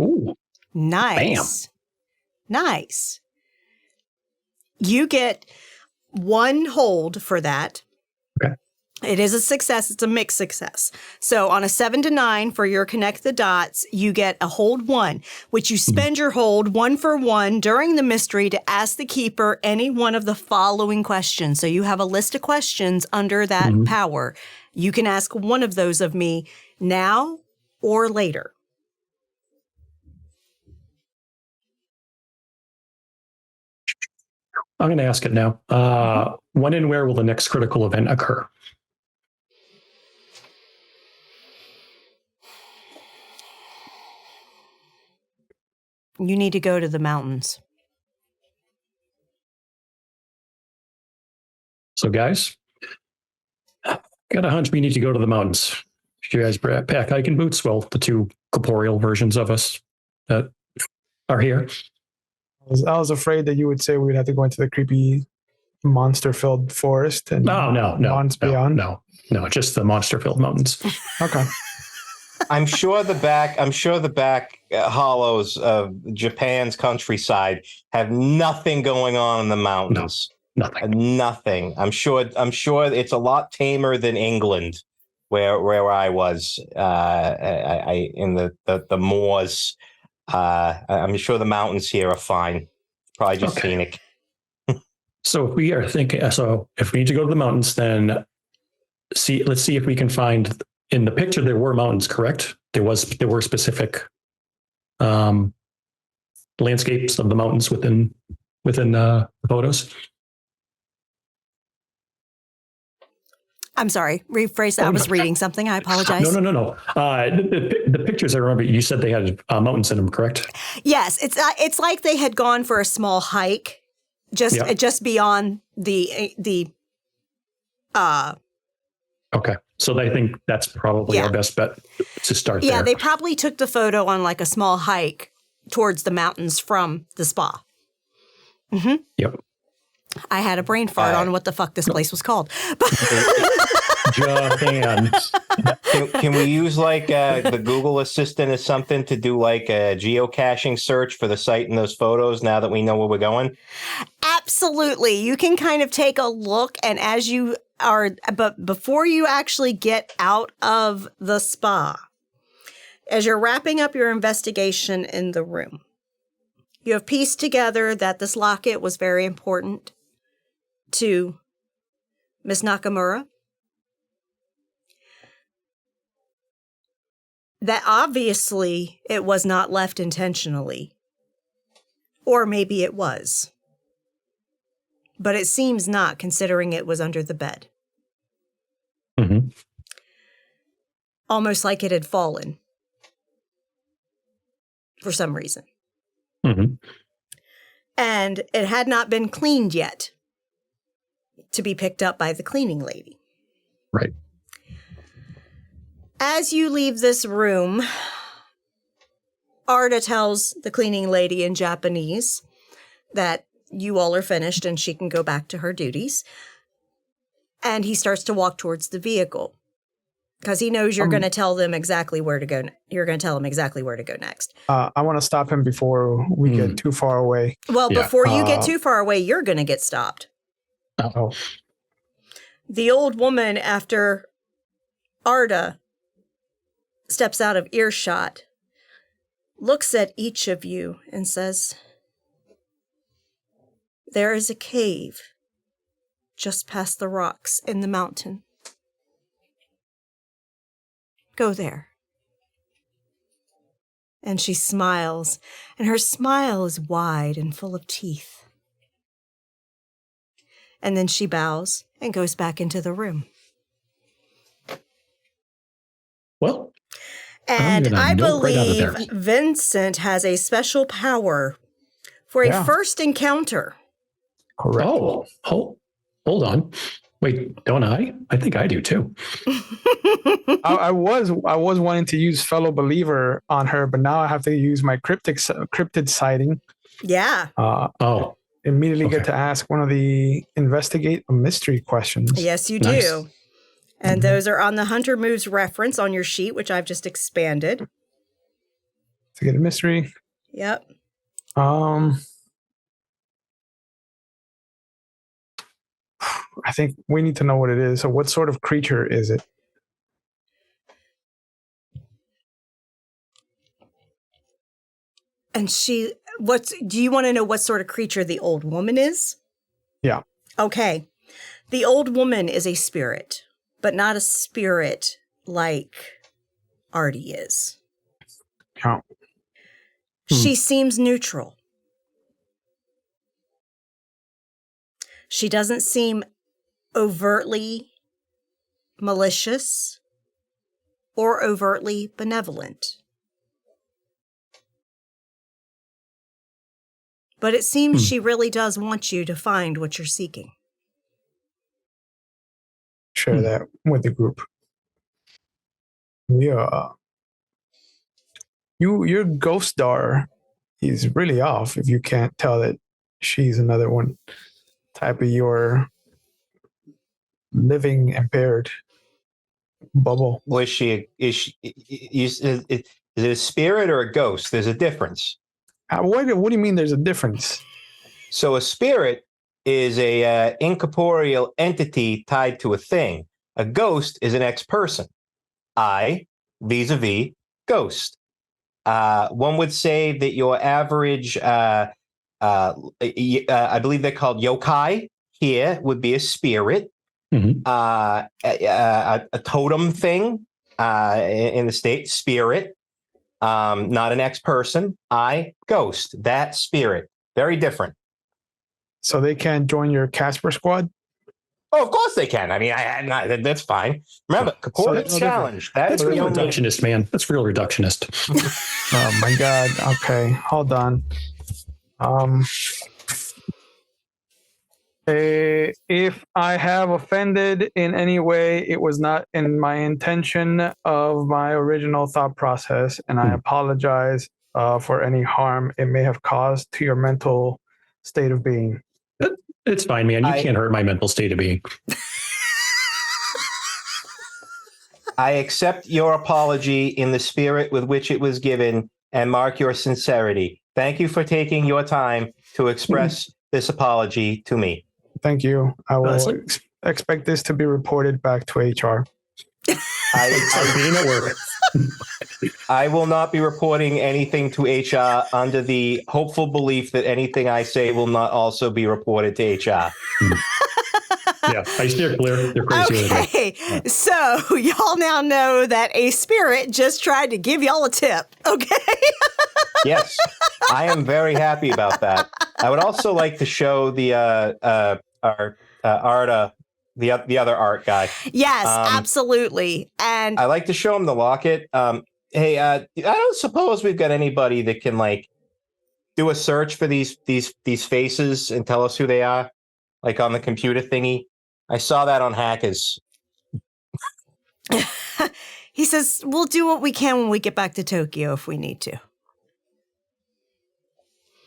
Ooh. Nice. Nice. You get one hold for that. Okay. It is a success. It's a mixed success. So on a 7 to 9 for your connect the dots, you get a hold 1, which you spend your hold 1 for 1 during the mystery to ask the keeper any one of the following questions. So you have a list of questions under that power. You can ask one of those of me now or later. I'm going to ask it now. When and where will the next critical event occur? You need to go to the mountains. So, guys, got a hunch we need to go to the mountains. You guys pack hiking boots? Well, the two corporeal versions of us that are here. I was afraid that you would say we'd have to go into the creepy monster-filled forest and mountains beyond. No, just the monster-filled mountains. Okay. I'm sure the back hollows of Japan's countryside have nothing going on in the mountains. Nothing. I'm sure it's a lot tamer than England, where I was. I in the moors. I'm sure the mountains here are fine. Probably just scenic. So if we need to go to the mountains, then let's see if we can find. In the picture, there were mountains, correct? There were specific landscapes of the mountains within the photos. I'm sorry. Rephrase that. I was reading something. I apologize. No. The pictures, I remember you said they had mountains in them, correct? Yes, it's like they had gone for a small hike, just beyond the. Okay, so I think that's probably our best bet to start there. Yeah, they probably took the photo on like a small hike towards the mountains from the spa. Mm-hmm. Yep. I had a brain fart on what the fuck this place was called. Japan. Can we use like the Google Assistant or something to do like a geocaching search for the site in those photos now that we know where we're going? Absolutely. You can kind of take a look, and as you are, but before you actually get out of the spa, as you're wrapping up your investigation in the room, you have pieced together that this locket was very important to Miss Nakamura. That obviously it was not left intentionally. Or maybe it was. But it seems not, considering it was under the bed. Mm-hmm. Almost like it had fallen. For some reason. Mm-hmm. And it had not been cleaned yet to be picked up by the cleaning lady. Right. As you leave this room, Arda tells the cleaning lady in Japanese that you all are finished and she can go back to her duties. And he starts to walk towards the vehicle because he knows you're going to tell them exactly where to go. You're going to tell him exactly where to go next. I want to stop him before we get too far away. Well, before you get too far away, you're going to get stopped. Oh. The old woman, after Arda steps out of earshot, looks at each of you and says, "There is a cave just past the rocks in the mountain. Go there." And she smiles, and her smile is wide and full of teeth. And then she bows and goes back into the room. Well, and I believe Vincent has a special power for a first encounter. Correct. Oh, hold on. Wait, don't I? I think I do too. I was wanting to use fellow believer on her, but now I have to use my cryptid sighting. Yeah. Immediately get to ask one of the investigate a mystery questions. Yes, you do. And those are on the Hunter Moves reference on your sheet, which I've just expanded. To get a mystery. Yep. I think we need to know what it is. So what sort of creature is it? And do you want to know what sort of creature the old woman is? Yeah. Okay. The old woman is a spirit, but not a spirit like Artie is. Oh. She seems neutral. She doesn't seem overtly malicious or overtly benevolent. But it seems she really does want you to find what you're seeking. Share that with the group. Yeah. Your ghost star is really off if you can't tell that she's another one type of your living impaired bubble. Was she? Is it a spirit or a ghost? There's a difference. What do you mean? There's a difference. So a spirit is a incorporeal entity tied to a thing. A ghost is an ex-person. I, vis-a-vis, ghost. One would say that your average, I believe they're called yokai here, would be a spirit. Mm-hmm. A totem thing in the state, spirit. Not an ex-person. I, ghost. That spirit. Very different. So they can't join your Casper squad? Oh, of course they can. I mean, that's fine. Remember, corporate that's no challenge. That's That's real the only. reductionist, man. That's real reductionist. Oh my God. Okay. Hold on. If I have offended in any way, it was not in my intention of my original thought process, and I apologize for any harm it may have caused to your mental state of being. It's fine, man. You can't hurt my mental state of being. I accept your apology in the spirit with which it was given and mark your sincerity. Thank you for taking your time to express this apology to me. Thank you. I will expect this to be reported back to HR. Being at work. I will not be reporting anything to HR under the hopeful belief that anything I say will not also be reported to HR. Yeah, I steer clear. They're crazy. Okay, so y'all now know that a spirit just tried to give y'all a tip, okay? Yes, I am very happy about that. I would also like to show the art, the other art guy. Yes, absolutely. And I like to show him the locket. Hey, I don't suppose we've got anybody that can like do a search for these faces and tell us who they are, like on the computer thingy. I saw that on Hackers. he says, we'll do what we can when we get back to Tokyo if we need to.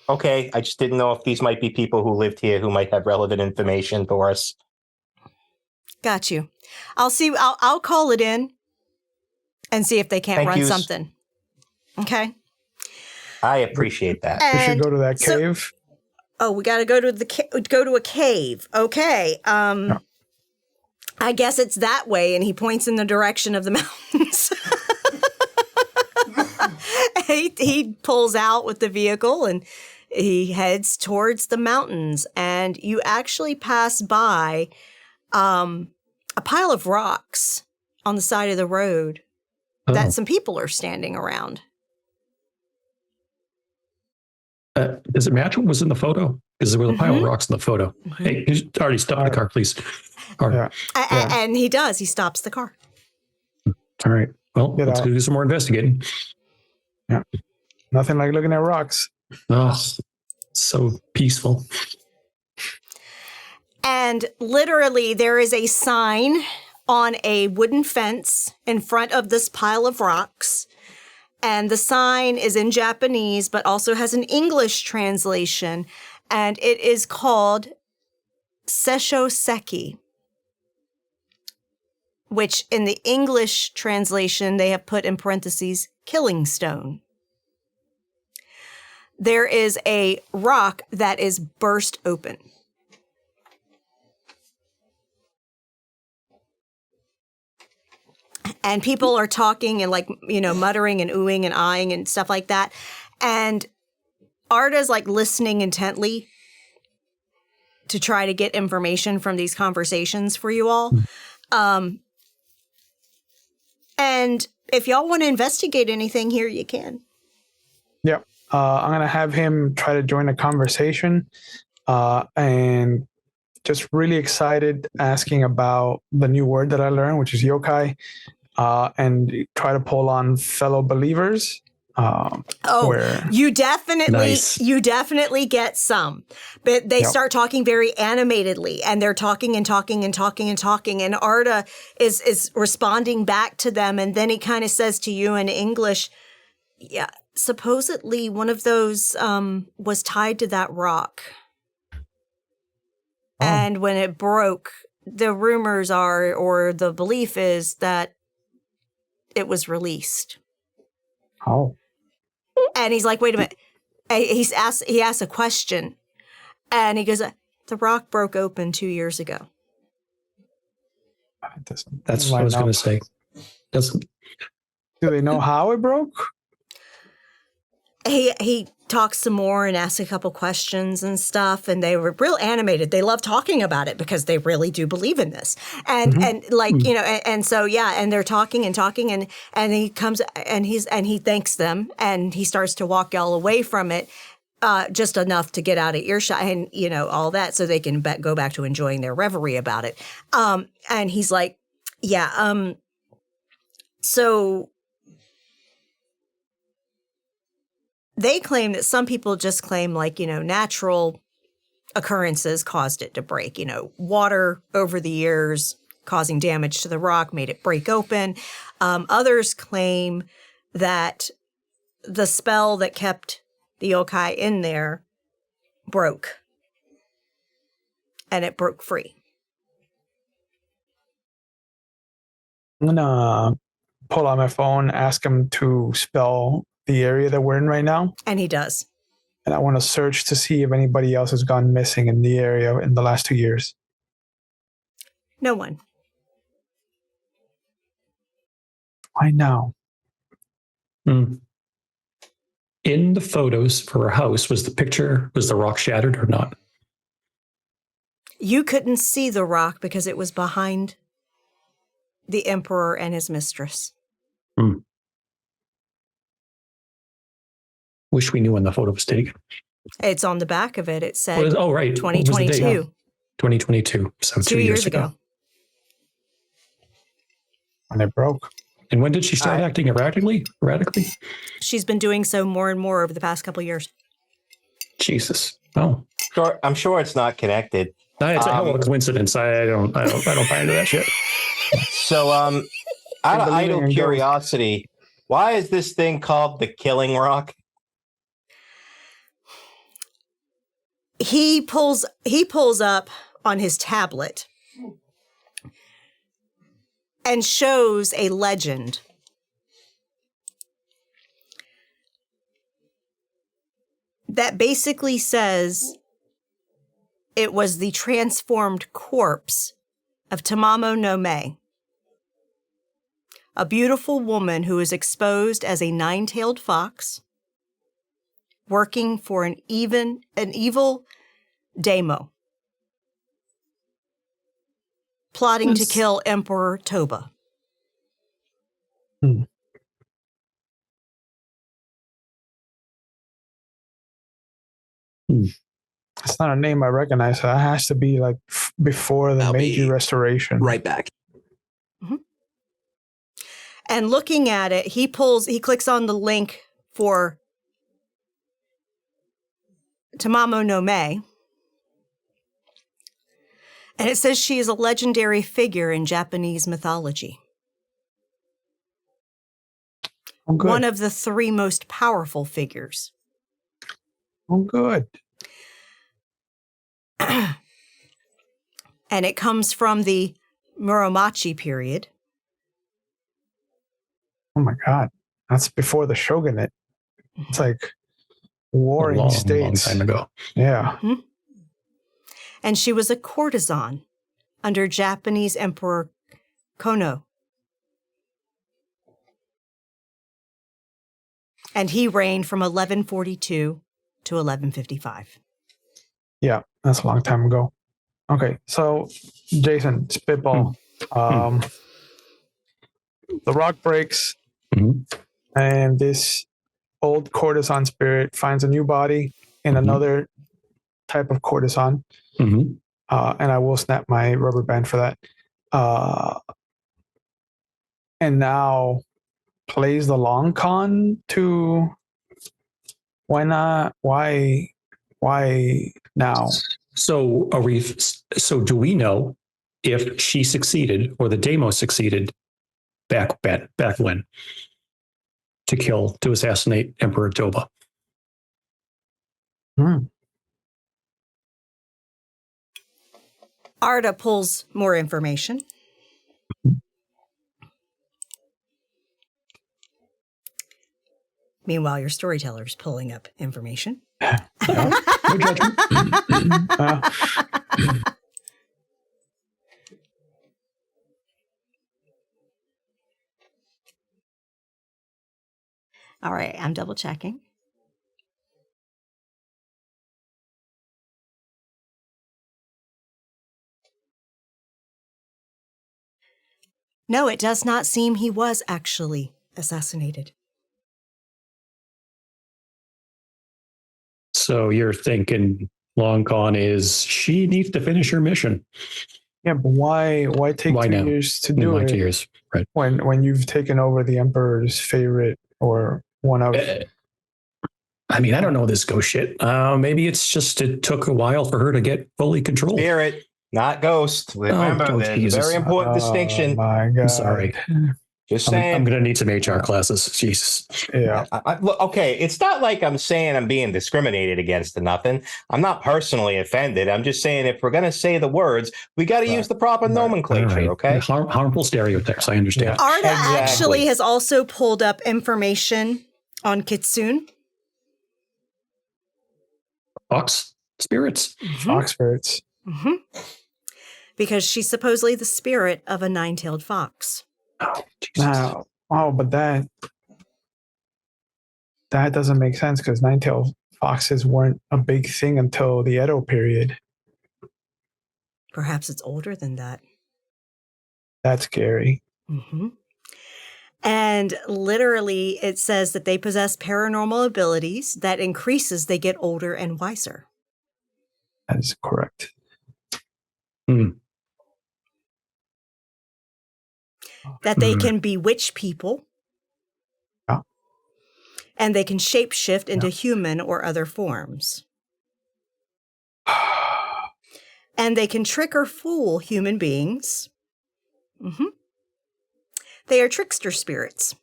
Okay, I just didn't know if these might be people who lived here who might have relevant information for us. Got you. I'll call it in and see if they can't run something. Okay. I appreciate that. We should go to that cave. We got to go to go to a cave. Okay. Yeah. I guess it's that way, and he points in the direction of the mountains. he pulls out with the vehicle and he heads towards the mountains, and you actually pass by a pile of rocks on the side of the road that some people are standing around. Does it match what was in the photo? Because there was a pile of rocks in the photo. Mm-hmm. Hey, you should already stop the car, please. And he does. He stops the car. All right. Well, let's go do some more investigating. Yeah. Nothing like looking at rocks. Oh, so peaceful. And literally, there is a sign on a wooden fence in front of this pile of rocks. And the sign is in Japanese, but also has an English translation. And it is called Seisho Seki, which in the English translation, they have put in parentheses, killing stone. There is a rock that is burst open. and people are talking and like, muttering and oohing and eyeing and stuff like that. And Arda's like listening intently to try to get information from these conversations for you all. And if y'all want to investigate anything here, you can. Yep. I'm going to have him try to join the conversation and just really excited asking about the new word that I learned, which is yokai, and try to pull on fellow believers. You definitely get some, but they start talking very animatedly, and they're talking and talking and talking and talking, and Arda is responding back to them, and then he kind of says to you in English, yeah, supposedly one of those was tied to that rock, and when it broke, the rumors are, or the belief is, that it was released. And he's like, wait a minute. He asks a question, and he goes, the rock broke open 2 years ago. That's what I was going to say. Do they know how it broke? He talks some more and asks a couple questions and stuff, and they were real animated. They love talking about it because they really do believe in this. And so and they're talking and talking, and he comes and he thanks them, and he starts to walk y'all away from it, just enough to get out of earshot and all that, so they can go back to enjoying their reverie about it. And he's like, so they claim that some people just claim natural occurrences caused it to break. Water over the years causing damage to the rock made it break open. Others claim that the spell that kept the yokai in there broke, and it broke free. I'm gonna pull out my phone, ask him to spell the area that we're in right now. And he does. And I want to search to see if anybody else has gone missing in the area in the last 2 years. No one. Why now? In the photos for her house, was the rock shattered or not? You couldn't see the rock because it was behind the emperor and his mistress. Wish we knew when the photo was taken. It's on the back of it. It said, 2022. 2022. So 2 years ago. When it broke. And when did she start acting erratically? She's been doing so more and more over the past couple of years. Jesus. Oh. I'm sure it's not connected. It's a hell of a coincidence. I don't buy into that shit. So, out of idle curiosity, why is this thing called the Killing Rock? He pulls up on his tablet and shows a legend that basically says it was the transformed corpse of Tamamo no Mae, a beautiful woman who is exposed as a 9-tailed fox, working for an evil daimyo, plotting to kill Emperor Toba. It's not a name I recognize. So that has to be like before the Meiji Restoration. Right back. Mm-hmm. And looking at it, he clicks on the link for Tamamo no Mae. And it says she is a legendary figure in Japanese mythology. Oh, good. One of the 3 most powerful figures. Oh, good. And it comes from the Muromachi period. Oh my God. That's before the shogunate. It's like warring states. Long time ago. Yeah. Mm-hmm. And she was a courtesan under Japanese Emperor Kono. And he reigned from 1142 to 1155. Yeah, that's a long time ago. Okay, so Jason, spitball. The rock breaks, and this old courtesan spirit finds a new body in another type of courtesan. And I will snap my rubber band for that. And now plays the long con to why not? Why now? So do we know if she succeeded or the Deimos succeeded back when to assassinate Emperor Toba? Arda pulls more information. Meanwhile, your storyteller's pulling up information. No judgment. All right, I'm double checking. No, it does not seem he was actually assassinated. So you're thinking long con is she needs to finish her mission. Yeah, but why take 2 years to do it? 2 years, right? When you've taken over the Emperor's favorite or one of. I mean, I don't know this ghost shit. Maybe it's just it took a while for her to get fully controlled. Spirit, not ghost. Remember, there's a very important distinction. My God. I'm sorry. Just saying. I'm going to need some HR classes. Jesus. Yeah. Look, okay, it's not like I'm saying I'm being discriminated against or nothing. I'm not personally offended. I'm just saying if we're going to say the words, we got to use the proper nomenclature, Right. okay? Harmful stereotypes, I understand. Yeah. Arda Exactly. actually has also pulled up information on Kitsune. Fox spirits. Fox spirits. Because she's supposedly the spirit of a nine-tailed fox. Oh, Jesus. Now, but that doesn't make sense because nine-tailed foxes weren't a big thing until the Edo period. Perhaps it's older than that. That's scary. And literally, it says that they possess paranormal abilities that increases they get older and wiser. That is correct. That they can bewitch people. Yeah. And they can shapeshift into human or other forms. And they can trick or fool human beings. They are trickster spirits.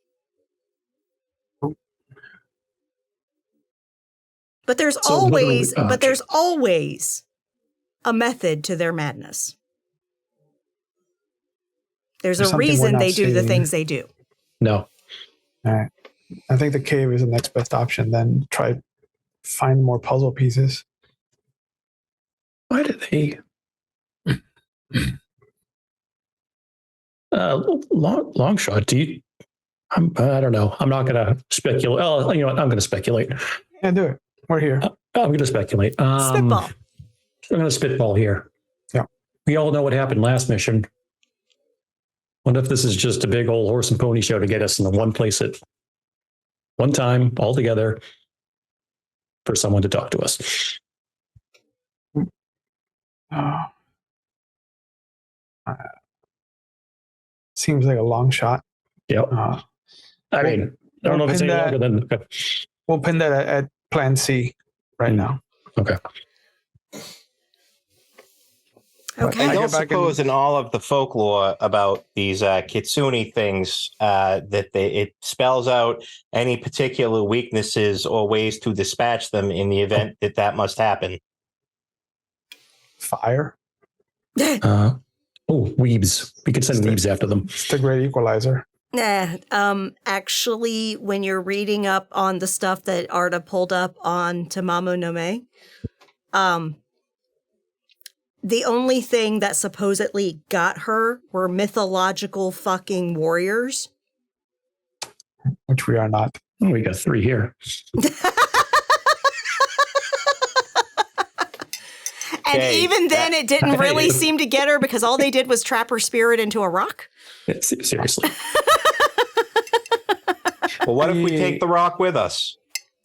But there's always a method to their madness. There's a reason they do the things they do. No. All right. I think the cave is the next best option. Then try find more puzzle pieces. Why did they? Long shot. Do you? I don't know. I'm not going to speculate. Oh, you know what? I'm going to speculate. Yeah, do it. We're here. I'm going to speculate. Spitball. I'm going to spitball here. Yeah. We all know what happened last mission. What if this is just a big old horse and pony show to get us in the one place at one time, all together, for someone to talk to us? Seems like a long shot. Yep. I mean, I don't know if it's any longer than. Okay. We'll pin that at Plan C right now. Okay. Okay. I don't suppose in all of the folklore about these kitsune things that it spells out any particular weaknesses or ways to dispatch them in the event that must happen. Fire. Weebs. We could send weebs after them. It's the great equalizer. Actually, when you're reading up on the stuff that Arda pulled up on Tamamo no Me, the only thing that supposedly got her were mythological fucking warriors. Which we are not. Oh, we got 3 here. And Okay, even then, it didn't really Hey. seem to get her because all they did was trap her spirit into a rock. Seriously. Well, what if we take the rock with us?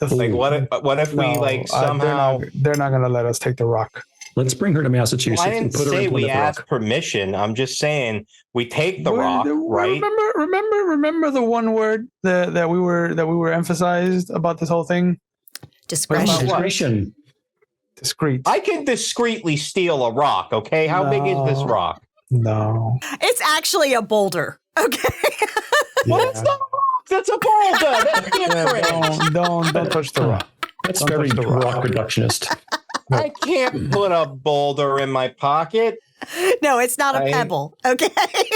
Like, what if we like somehow? They're not gonna let us take the rock. Let's bring her to Massachusetts Well, I and didn't put her say in we Plymouth asked Rock. permission. I'm just saying we take the rock, right? Remember the one word that we were emphasized about this whole thing? Discretion. Discretion. Discreet. I can discreetly steal a rock. Okay, how big is this rock? No. It's actually a boulder. Okay. Well, that's not a rock. That's a boulder. That's different. Don't touch the rock. That's Don't very touch the rock. rock reductionist. I can't put a boulder in my pocket. No, it's not a pebble. Okay.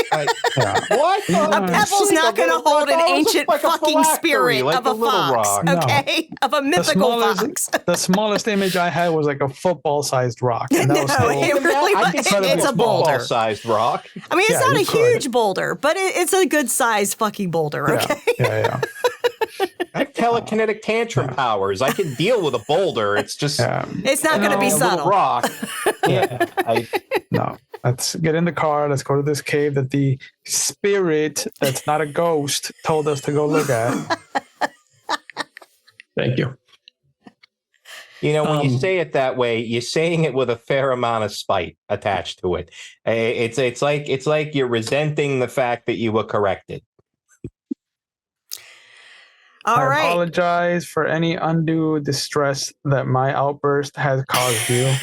What? A pebble's not going to hold an ancient fucking spirit of a fox. No. Okay. Of a mythical fox. The smallest image I had was like a football-sized rock. And that was No, still, it really I can was. steal It's a boulder. sized rock. I mean, it's Yeah, not a you could. huge boulder, but it's a good size fucking boulder. Okay. yeah. I have telekinetic tantrum powers. I can deal with a boulder. It's just It's not going to be a little subtle. rock. Yeah. No. Let's get in the car. Let's go to this cave that the spirit that's not a ghost told us to go look at. Thank you. You know, when you say it that way, you're saying it with a fair amount of spite attached to it. It's like you're resenting the fact that you were corrected. All I right. apologize for any undue distress that my outburst has caused you.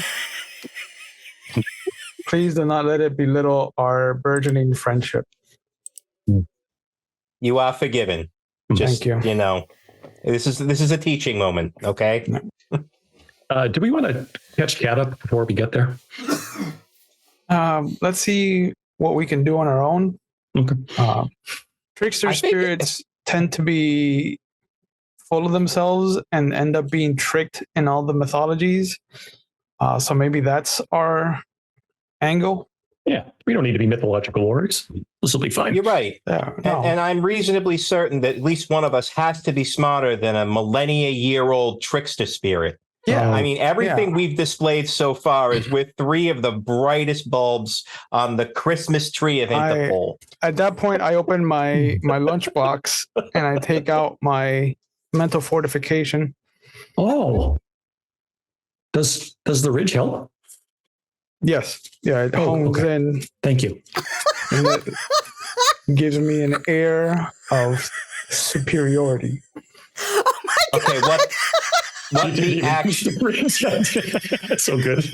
Please do not let it belittle our burgeoning friendship. You are forgiven. Just, Thank you. you know, this is a teaching moment. Okay. Do we want to catch Cat up before we get there? Let's see what we can do on our own. Okay. Trickster I think spirits tend to be full of themselves and end up being tricked in all the mythologies. So maybe that's our angle. Yeah, we don't need to be mythological warriors. This will be fine. You're right. Yeah, no. And I'm reasonably certain that at least one of us has to be smarter than a millennia-year-old trickster spirit. Yeah. I mean, everything we've displayed so far is with 3 of the brightest bulbs on the Christmas tree of Interpol. At that point, I open my lunchbox and I take out my mental fortification. Oh, does the ridge help? Yes. Yeah, it hones okay. in. Thank you. And it gives me an air of superiority. Oh my God. Okay, what the actual That's so good.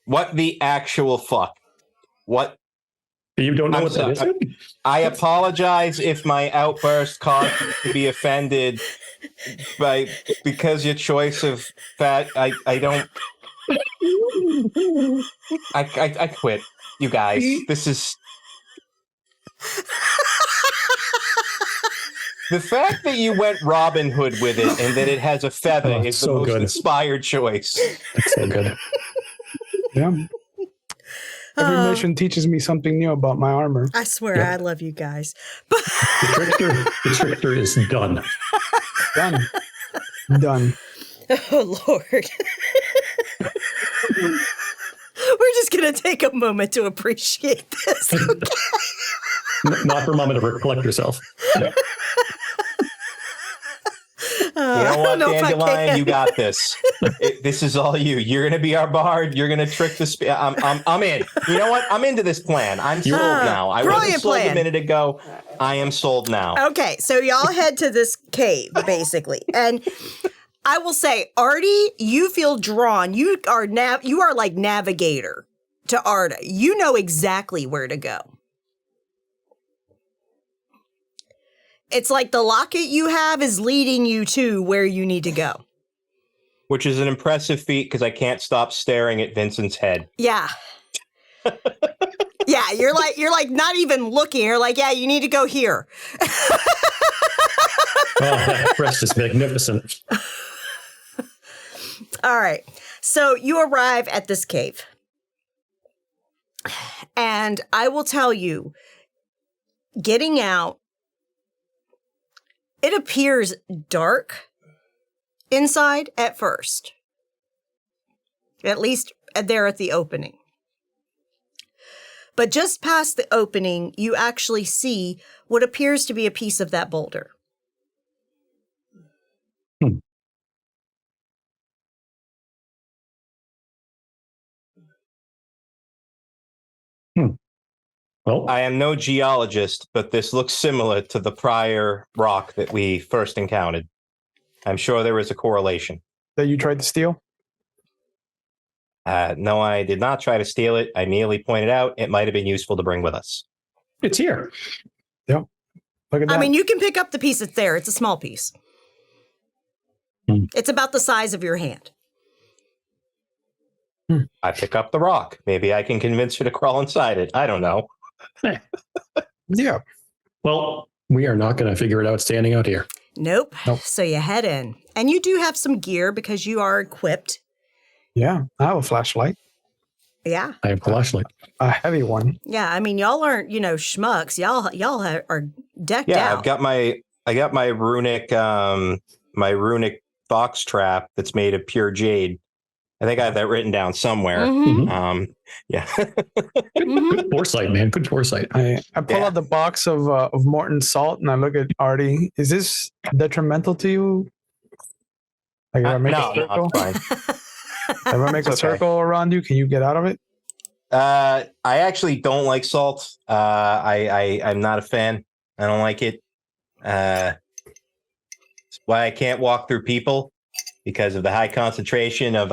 what the actual fuck? What? You don't know I'm what that is? sorry. I apologize if my outburst caused you to be offended because your choice of fat. I don't. I quit. You guys, this is the fact that you went Robin Hood with it and that it has a feather is so the most good. inspired choice. That's so good. Yeah. Every mission teaches me something new about my armor. I swear, Yep. I love you guys. The trickster is done. Done. Done. Oh, Lord. We're just going to take a moment to appreciate this. Okay? Not for a moment to collect yourself. Yeah. You know what, know if I Dandelion, can. you got this. This is all you. You're going to be our bard. You're going to trick the. I'm in. You know what? I'm into this plan. I'm sold now. I wasn't brilliant sold plan. a minute ago. I am sold now. Okay, so y'all head to this cave, basically. And I will say, Artie, you feel drawn. You are like navigator to Arda. You know exactly where to go. It's like the locket you have is leading you to where you need to go. Which is an impressive feat because I can't stop staring at Vincent's head. Yeah. Yeah, you're like not even looking. You're like, yeah, you need to go here. That crest is magnificent. All right. So you arrive at this cave. And I will tell you, getting out It appears dark inside at first, at least there at the opening. But just past the opening, you actually see what appears to be a piece of that boulder. Well, I am no geologist, but this looks similar to the prior rock that we first encountered. I'm sure there is a correlation. That you tried to steal? No, I did not try to steal it. I merely pointed out it might have been useful to bring with us. it's here. Yep. Look at that. I mean, you can pick up the piece that's there. It's a small piece. It's about the size of your hand. I pick up the rock. Maybe I can convince you to crawl inside it. I don't know. Yeah. Well, we are not going to figure it out standing out here. Nope. Nope. So you head in. And you do have some gear because you are equipped. Yeah. I have a flashlight, Yeah. I have a flashlight. a heavy one. Yeah. I mean, y'all aren't, schmucks. Y'all are decked Yeah, out. I got my runic box trap that's made of pure jade. I think I have that written down somewhere. Mhm. Yeah. Good foresight, man. Good foresight. I pull Yeah. out the box of Morton salt and I look at Artie. Is this detrimental to you? Like if I make no, a circle, it's fine. if I make a It's okay. circle around you, can you get out of it? I actually don't like salt. I'm not a fan. I don't like it. It's why I can't walk through people, because of the high concentration of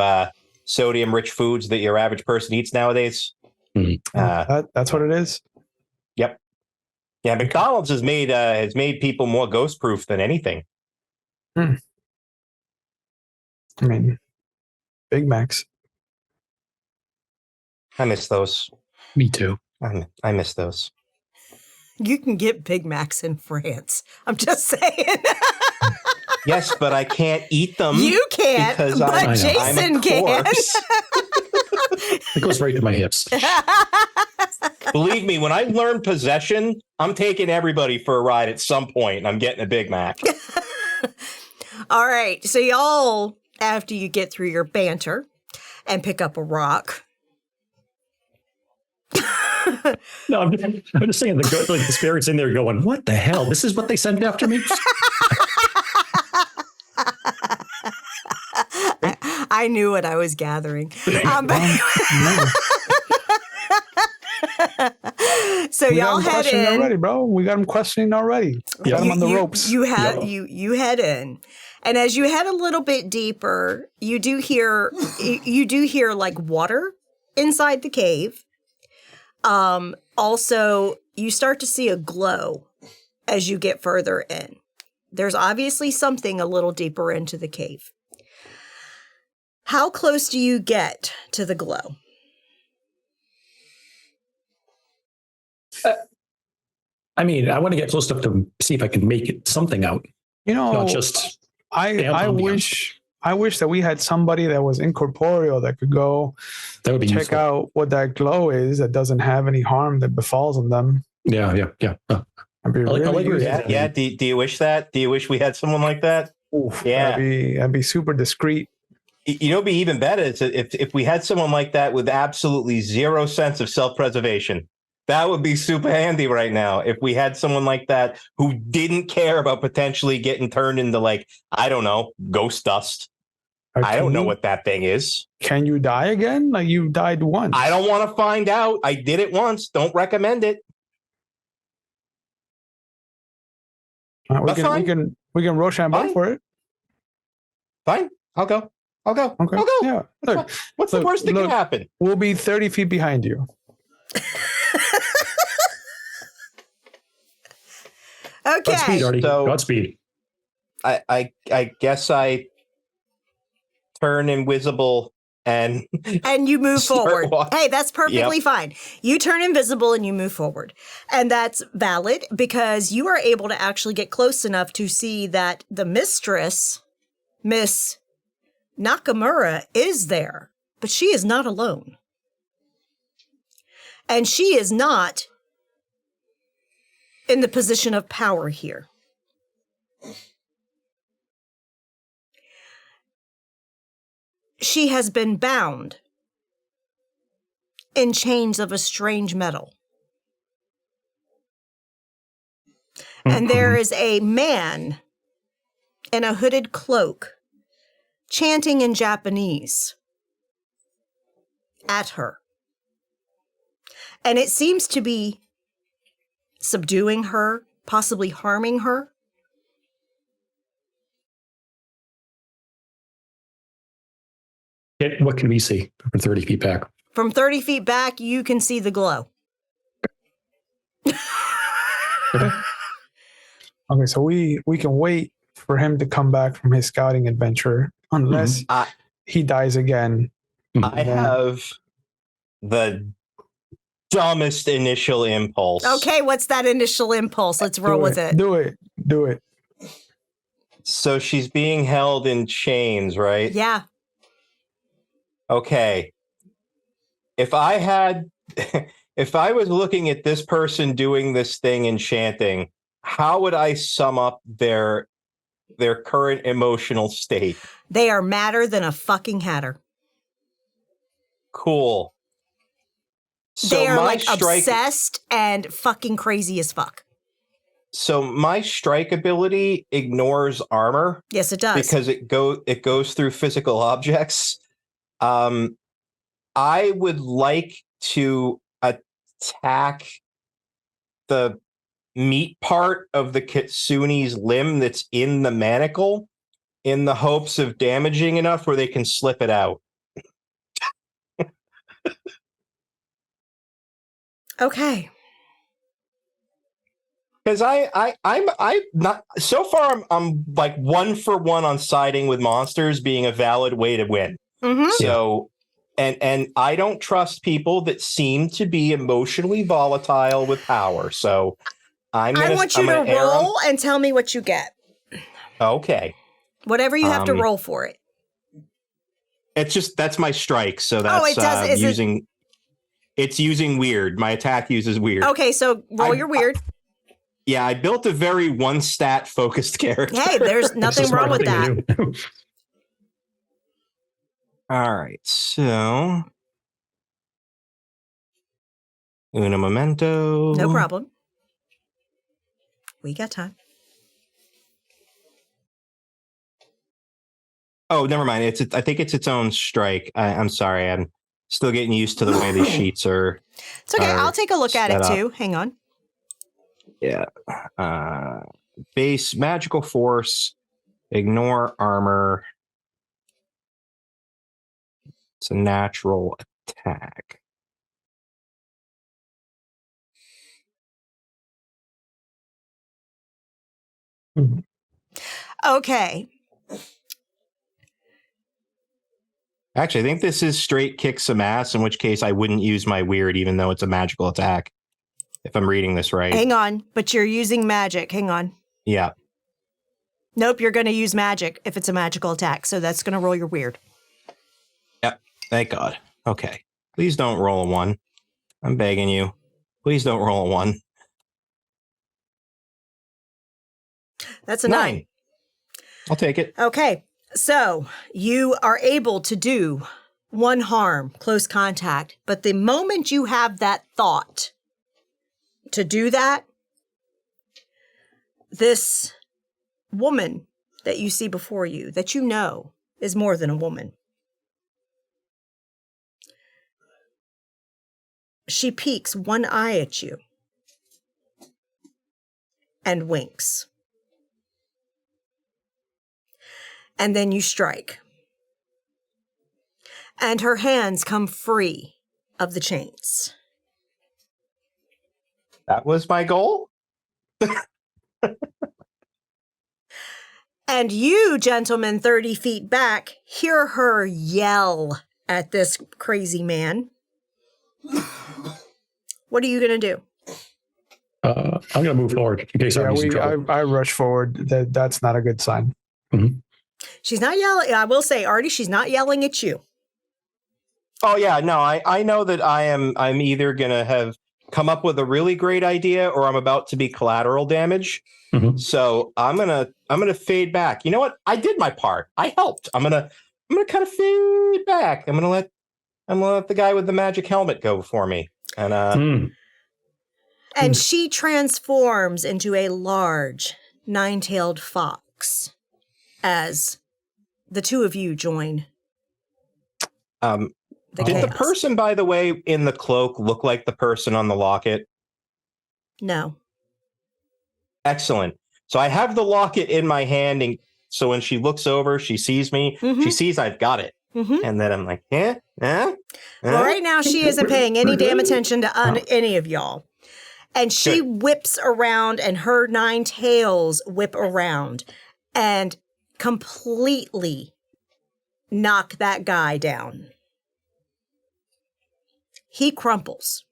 sodium-rich foods that your average person eats nowadays. That's what it is. Yep. Yeah, McDonald's has made people more ghost-proof than anything. I mean, Big Macs. I miss those. Me too. I miss those. You can get Big Macs in France. I'm just saying. Yes, but I can't eat them. You can't, because but I'm a Jason can. corpse. It goes right to my hips. Believe me, when I learn possession, I'm taking everybody for a ride at some point, and I'm getting a Big Mac. All right. So y'all, after you get through your banter and pick up a rock. No, I'm just saying the spirits in there going, what the hell? This is what they sent after me? I knew what I was gathering. So We got y'all them head questioning in. already, bro. We got them questioning already. Got them on the ropes. You head in, and as you head a little bit deeper, you do hear like water inside the cave. Also, you start to see a glow as you get further in. There's obviously something a little deeper into the cave. How close do you get to the glow? I mean, I want to get close enough to see if I can make it something out. Not just I ambiance. wish that we had somebody that was incorporeal that could go that would be check useful. out what that glow is that doesn't have any harm that befalls on them. Yeah. I'd be I like really your- useful. Yeah. Do you wish that? Do you wish we had someone like that? Oof, Yeah. that'd be super discreet. You know, it'd be even better if we had someone like that with absolutely zero sense of self-preservation. That would be super handy right now. If we had someone like that who didn't care about potentially getting turned into, like, I don't know, ghost dust. I don't know what that thing is. Can you die again? Like you died once. I don't want to find out. I did it once. Don't recommend it. We That's can fine. we can Rochambeau Fine. for it. Fine. I'll go. Okay. I'll go. Yeah. Look, What's the look, worst that look. can happen? we'll be 30 feet behind you. Godspeed, Okay. Artie. So- Godspeed. I guess I turn invisible and And you move Start forward. walking. Hey, that's perfectly fine. You turn invisible and you move forward. And that's valid because you are able to actually get close enough to see that the mistress, Miss Nakamura, is there, but she is not alone. And she is not in the position of power here. she has been bound in chains of a strange metal. And there is a man in a hooded cloak chanting in Japanese at her. And it seems to be subduing her, possibly harming her. What can we see from 30 feet back? From 30 feet back, you can see the glow. Okay, so we can wait for him to come back from his scouting adventure, unless he dies again. I have the dumbest initial impulse. Okay, what's that initial impulse? Let's roll with it. Do it. So she's being held in chains, right? Yeah. Okay. If I was looking at this person doing this thing enchanting, how would I sum up their current emotional state? They are madder than a fucking hatter. Cool. So they are like obsessed and fucking crazy as fuck. So my strike ability ignores armor. Yes, it does. Because it goes through physical objects. I would like to attack the meat part of the kitsune's limb that's in the manacle in the hopes of damaging enough where they can slip it out. Okay. Because I'm not so far. I'm like 1-for-1 on siding with monsters being a valid way to win. Mm-hmm. So, and I don't trust people that seem to be emotionally volatile with power. So, I want you to roll and tell me what you get. Okay. Whatever you have to roll for it. It's just that's my strike. So that's it's using weird. My attack uses weird. Okay, so roll your weird. Yeah, I built a very one stat focused character. Hey, there's nothing wrong with that. All right, so uno momento. No problem. We got time. Oh, never mind. I think it's its own strike. I'm sorry. I'm still getting used to the way these sheets are. It's okay. I'll take a look at it too. Hang on. Yeah. Base magical force. Ignore armor. It's a natural attack. Okay. Actually, I think this is straight kick some ass, in which case I wouldn't use my weird, even though it's a magical attack. If I'm reading this right. Hang on, but you're using magic. Hang on. Yeah. Nope, you're going to use magic if it's a magical attack. So that's going to roll your weird. Yep. Thank God. Okay. Please don't roll a 1. I'm begging you. Please don't roll a 1. That's a 9. I'll take it. Okay. So you are able to do 1 harm, close contact. But the moment you have that thought to do that, this woman that you see before you, that you know is more than a woman, she peeks one eye at you and winks. And then you strike. And her hands come free of the chains. That was my goal? And you, gentlemen, 30 feet back, hear her yell at this crazy man. What are you going to do? I'm going to move forward in case I'm using trouble. I rush forward. That's not a good sign. Mm-hmm. She's not yelling. I will say, Artie, she's not yelling at you. Oh yeah, no, I know that I'm either gonna have come up with a really great idea or I'm about to be collateral damage. Mm-hmm. So I'm gonna fade back. You know what? I did my part. I helped. I'm gonna I'm gonna kind of fade back. I'm gonna let the guy with the magic helmet go before me. And And she transforms into a large, nine-tailed fox as the two of you join the did chaos. the person, by the way, in the cloak look like the person on the locket? No. Excellent. So I have the locket in my hand, and so when she looks over, she sees me. Mhm. She sees I've got it. Mm-hmm. And then I'm like, Well, right now she isn't paying any damn attention to any of y'all. And she whips around, and her 9 tails whip around and completely knock that guy down. He crumples.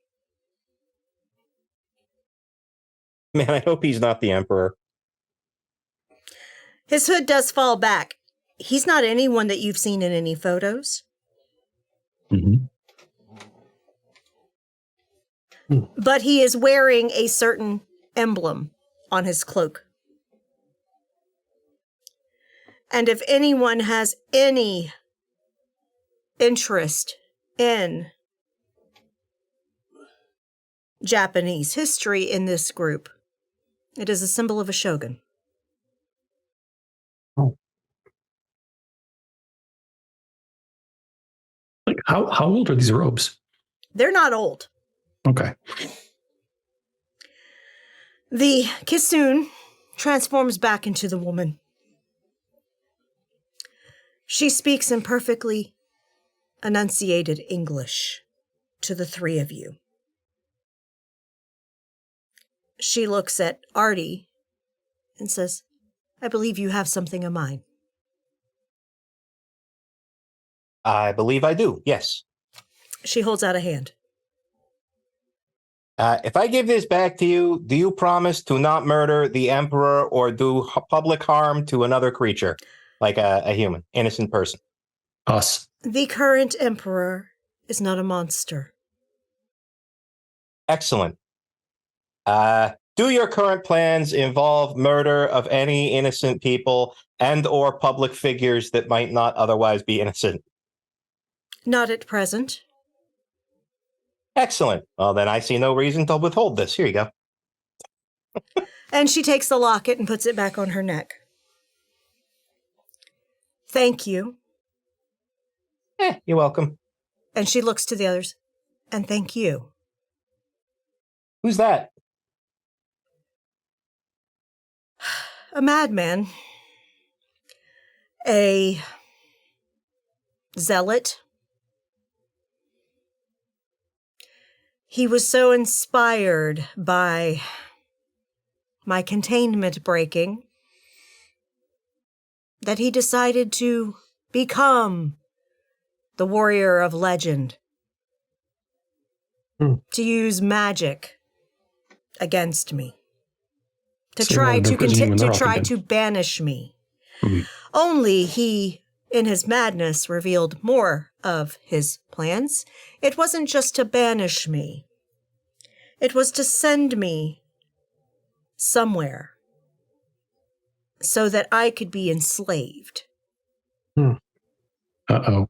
Man, I hope he's not the Emperor. His hood does fall back. He's not anyone that you've seen in any photos. Mm-hmm. But he is wearing a certain emblem on his cloak. And if anyone has any interest in Japanese history in this group, it is a symbol of a shogun. Oh. Like how old are these robes? They're not old. Okay. The Kisun transforms back into the woman. She speaks in perfectly enunciated English to the 3 of you. She looks at Artie and says, I believe you have something in mind. I believe I do, yes. She holds out a hand. If I give this back to you, do you promise to not murder the Emperor or do public harm to another creature, like a human, innocent person? Us. The current emperor is not a monster. Excellent. Do your current plans involve murder of any innocent people and or public figures that might not otherwise be innocent? Not at present. Excellent. Well, then I see no reason to withhold this. Here you go. And she takes the locket and puts it back on her neck. Thank you. You're welcome. And she looks to the others. And thank you. Who's that? A madman. A zealot. He was so inspired by my containment breaking that he decided to become the warrior of legend. To use magic against me. To So try they're imprisoning him in their try office. to banish me. Mhm. Only he, in his madness, revealed more of his plans. It wasn't just to banish me. It was to send me somewhere so that I could be enslaved. Uh-oh.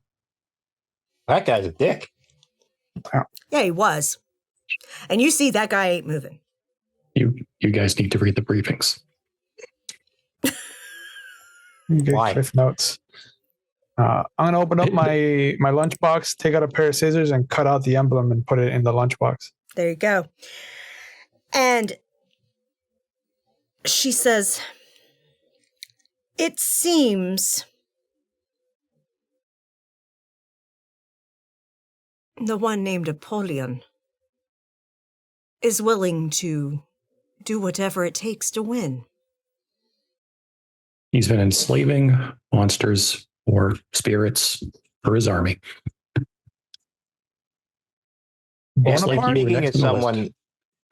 That guy's a dick. Yeah, he was. And you see that guy ain't moving. You guys need to read the briefings. You get Why? Cliff Notes. I'm gonna open up my lunchbox, take out a pair of scissors, and cut out the emblem and put it in the lunchbox. There you go. And she says, it seems the one named Apollyon is willing to do whatever it takes to win. He's been enslaving monsters or spirits for his army. Looks like you were Speaking next as on the list. someone,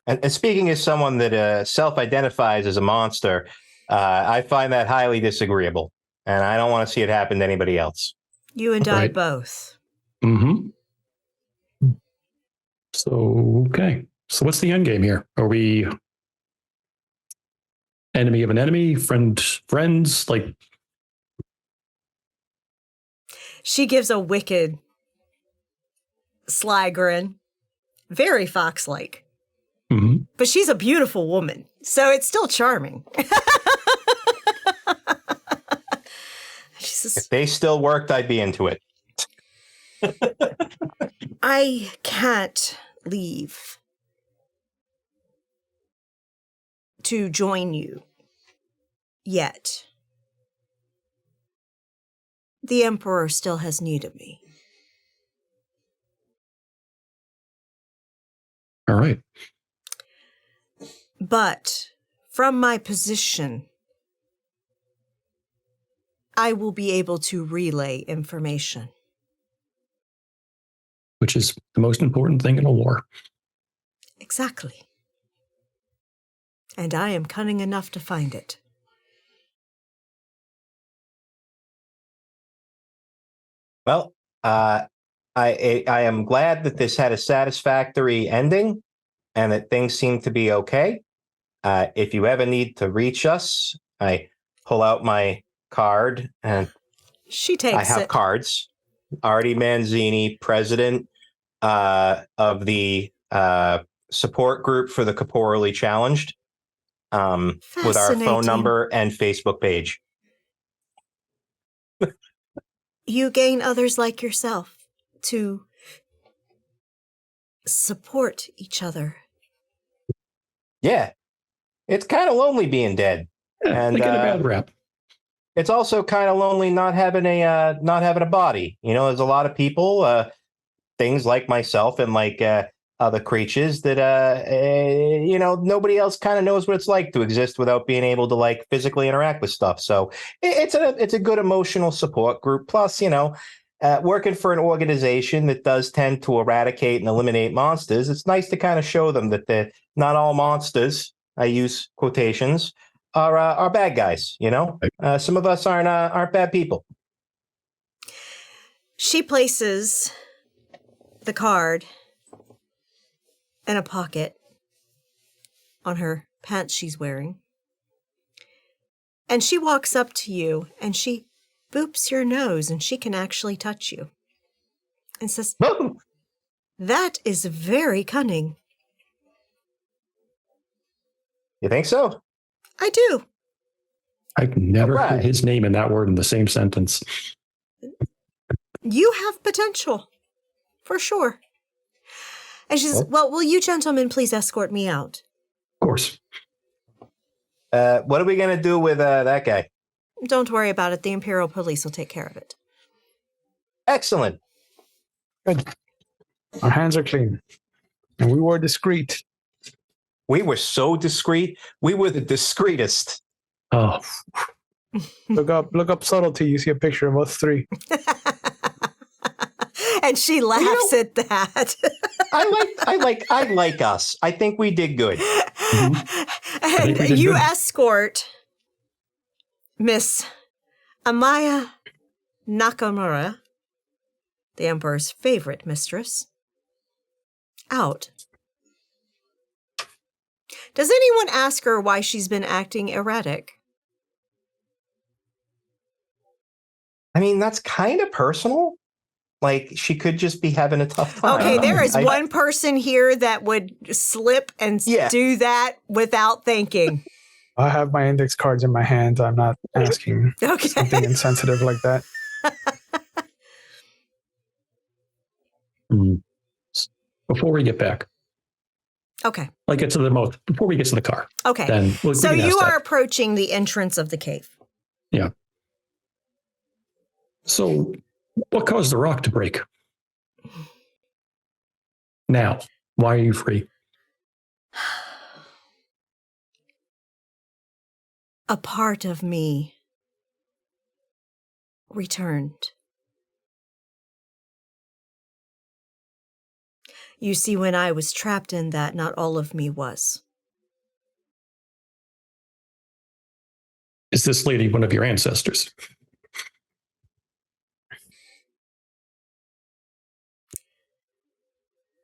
and speaking as someone that self-identifies as a monster, I find that highly disagreeable, and I don't want to see it happen to anybody else. You and I Right. both. Mm-hmm. So, okay. So what's the end game here? Are we enemy of an enemy, friends? Like, She gives a wicked, sly grin. Very fox-like. Mhm. But she's a beautiful woman, so it's still charming. She says, If they still worked, I'd be into it. I can't leave to join you yet. The Emperor still has need of me. All right. But from my position, I will be able to relay information. Which is the most important thing in a war. Exactly. And I am cunning enough to find it. Well, I am glad that this had a satisfactory ending and that things seem to be okay. If you ever need to reach us, I pull out my card, and She I takes have it. cards. Artie Manzini, president of the support group for the corporally challenged, with our phone Fascinating. number and Facebook page. You gain others like yourself to support each other. Yeah, it's kind of lonely being dead. Yeah, And they get a bad rap. it's also kind of lonely not having a body. You know, there's a lot of people, things like myself and like other creatures that you know, nobody else kind of knows what it's like to exist without being able to like physically interact with stuff. So it's a good emotional support group. Plus, you know, working for an organization that does tend to eradicate and eliminate monsters, it's nice to kind of show them that they're not all monsters. I use quotations. Are bad guys, you know. Some of us aren't bad people. She places the card in a pocket on her pants she's wearing. And she walks up to you and she boops your nose and she can actually touch you. And says, "That is very cunning." You think so? I do. I've never All right. heard his name and that word in the same sentence. You have potential. For sure. And she says, "Well, will you gentlemen please escort me out?" Of course. What are we gonna do with that guy? Don't worry about it. The Imperial Police will take care of it. Excellent. Good. Our hands are clean. And we were discreet. We were so discreet. We were the discreetest. Oh, Look up subtlety. You see a picture of us three. And she laughs at that. I like us. I think we did good. And we did you good. escort Miss Amaya Nakamura, the Emperor's favorite mistress, out. Does anyone ask her why she's been acting erratic? I mean, that's kind of personal. Like, she could just be having a tough time. Okay, there is I- one person here that would slip and Yeah. do that without thinking. I have my index cards in my hand. I'm not asking Okay. something insensitive like that. before we get back, Okay. before we get to the car, Okay. then we So can ask you that. are approaching the entrance of the cave. Yeah. So, what caused the rock to break? Now, why are you free? A part of me returned. You see, when I was trapped in that, not all of me was. Is this lady one of your ancestors?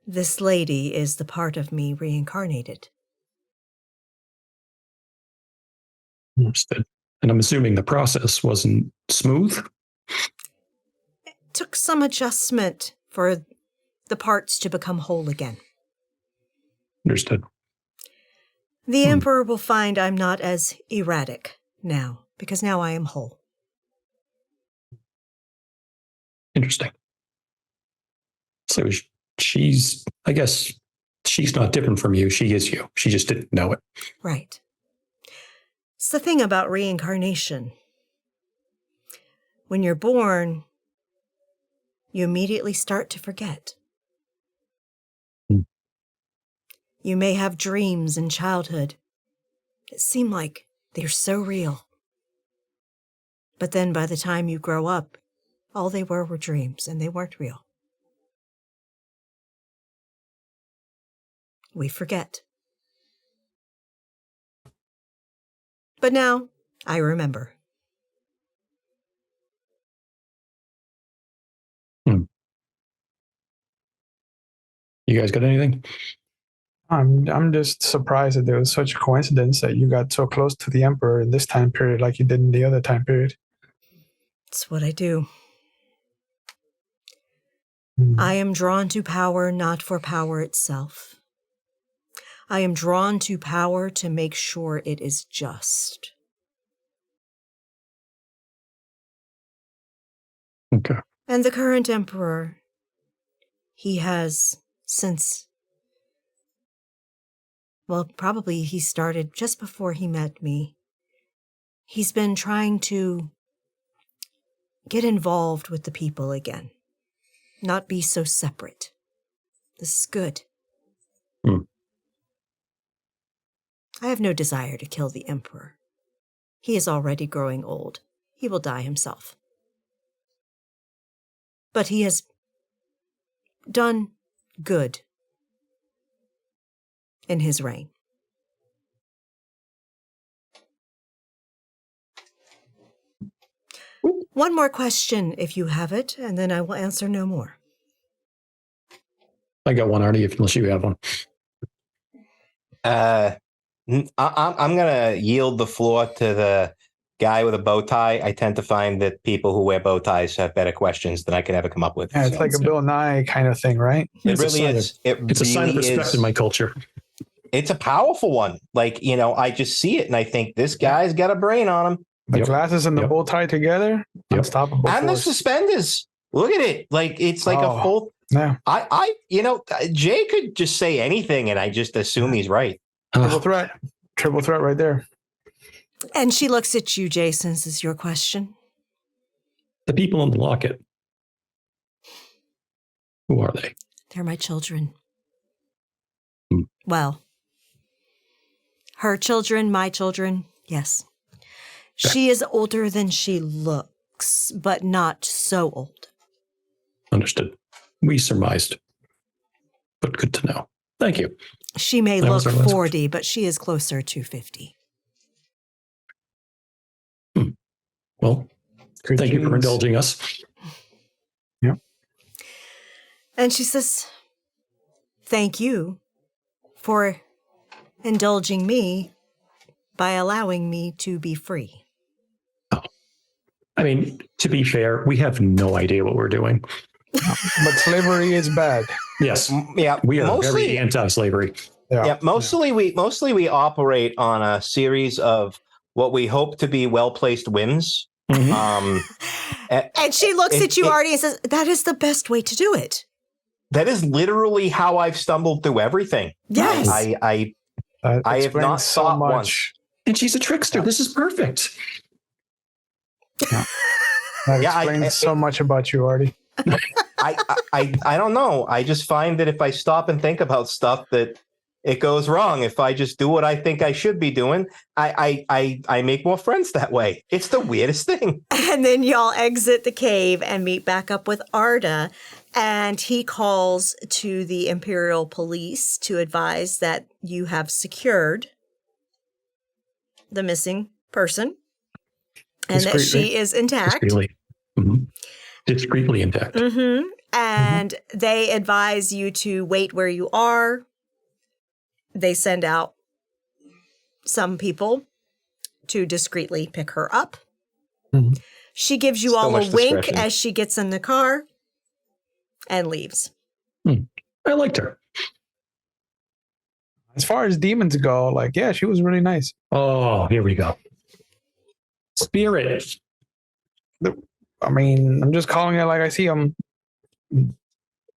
This lady is the part of me reincarnated. Understood. And I'm assuming the process wasn't smooth. took some adjustment for the parts to become whole again. Understood. The Emperor will find I'm not as erratic now, because now I am whole. Interesting. So I guess she's not different from you. She is you. She just didn't know it. Right. It's the thing about reincarnation. When you're born, you immediately start to forget. You may have dreams in childhood that seem like they're so real. But then by the time you grow up, all they were dreams, and they weren't real. We forget. But now, I remember. You guys got anything? I'm just surprised that there was such a coincidence that you got so close to the Emperor in this time period like you did in the other time period. It's what I do. I am drawn to power not for power itself. I am drawn to power to make sure it is just. Okay. And the current Emperor, he has since, well, probably he started just before he met me. He's been trying to get involved with the people again. Not be so separate. This is good. I have no desire to kill the Emperor. He is already growing old. He will die himself. But he has done good in his reign. One more question, if you have it, and then I will answer no more. I got one, Arnie, unless you have one. I'm going to yield the floor to the guy with a bow tie. I tend to find that people who wear bow ties have better questions than I can ever come up with. Yeah, it's like a Bill Nye kind of thing, right? It really is. It's a sign of respect in my culture. It's a powerful one. Like, I just see it and I think this guy's got a brain on him. The glasses and the bow tie together, unstoppable And force. the suspenders. Look at it. Like, it's like a full. Yeah. Jay could just say anything and I just assume he's right. Triple threat. Triple threat right there. And she looks at you, Jason. This is your question. The people in the locket. Who are they? They're my children. Well, her children, my children, yes. She is older than she looks, but not so old. Understood. We surmised. But good to know. Thank you. She may That look was our last 40, but she is closer to 50. Well, thank you for indulging us. Yep. And she says, thank you for indulging me by allowing me to be free. I mean, to be fair, we have no idea what we're doing. But slavery is bad. Yes. Yeah. We are very anti-slavery. Mostly we operate on a series of what we hope to be well-placed whims. And she looks at you, Artie, and says, that is the best way to do it. That is literally how I've stumbled through everything. Yes. I have not thought once. And she's a trickster. This is perfect. Yeah. That explains so much about you, Artie. I don't know. I just find that if I stop and think about stuff that it goes wrong. If I just do what I think I should be doing, I make more friends that way. It's the weirdest thing. And then y'all exit the cave and meet back up with Arda, and he calls to the Imperial Police to advise that you have secured the missing person and that she is intact. Discreetly intact. And they advise you to wait where you are. They send out some people to discreetly pick her up. She gives you So all a much wink discretion. as she gets in the car and leaves. I liked her. As far as demons go, like, yeah, she was really nice. Oh, here we go. Spirit. I mean, I'm just calling it like I see them. If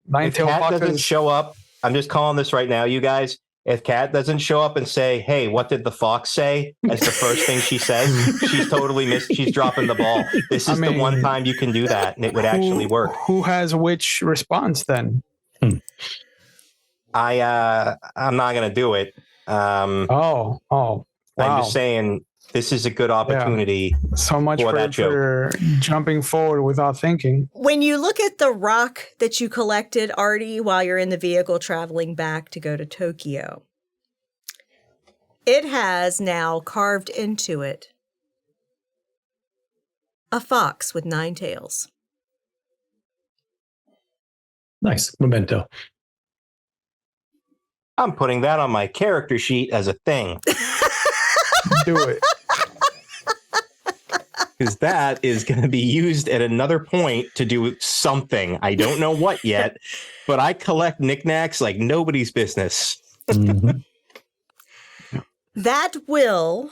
Nine-tailed Kat doesn't foxes. show up, I'm just calling this right now, you guys. If Kat doesn't show up and say, "Hey, what did the fox say?" as the first thing she says, she's totally missed. She's dropping the ball. This is the one time you can do that, and it would actually work. Who has which response then? I'm not gonna do it. Wow. I'm just saying this is a good opportunity. So much for that joke. for jumping forward without thinking. When you look at the rock that you collected, Artie, while you're in the vehicle traveling back to go to Tokyo, it has now carved into it a fox with 9 tails. Nice. Memento. I'm putting that on my character sheet as a thing. Do it. Because that is going to be used at another point to do something. I don't know what yet, but I collect knickknacks like nobody's business. Mhm. That will,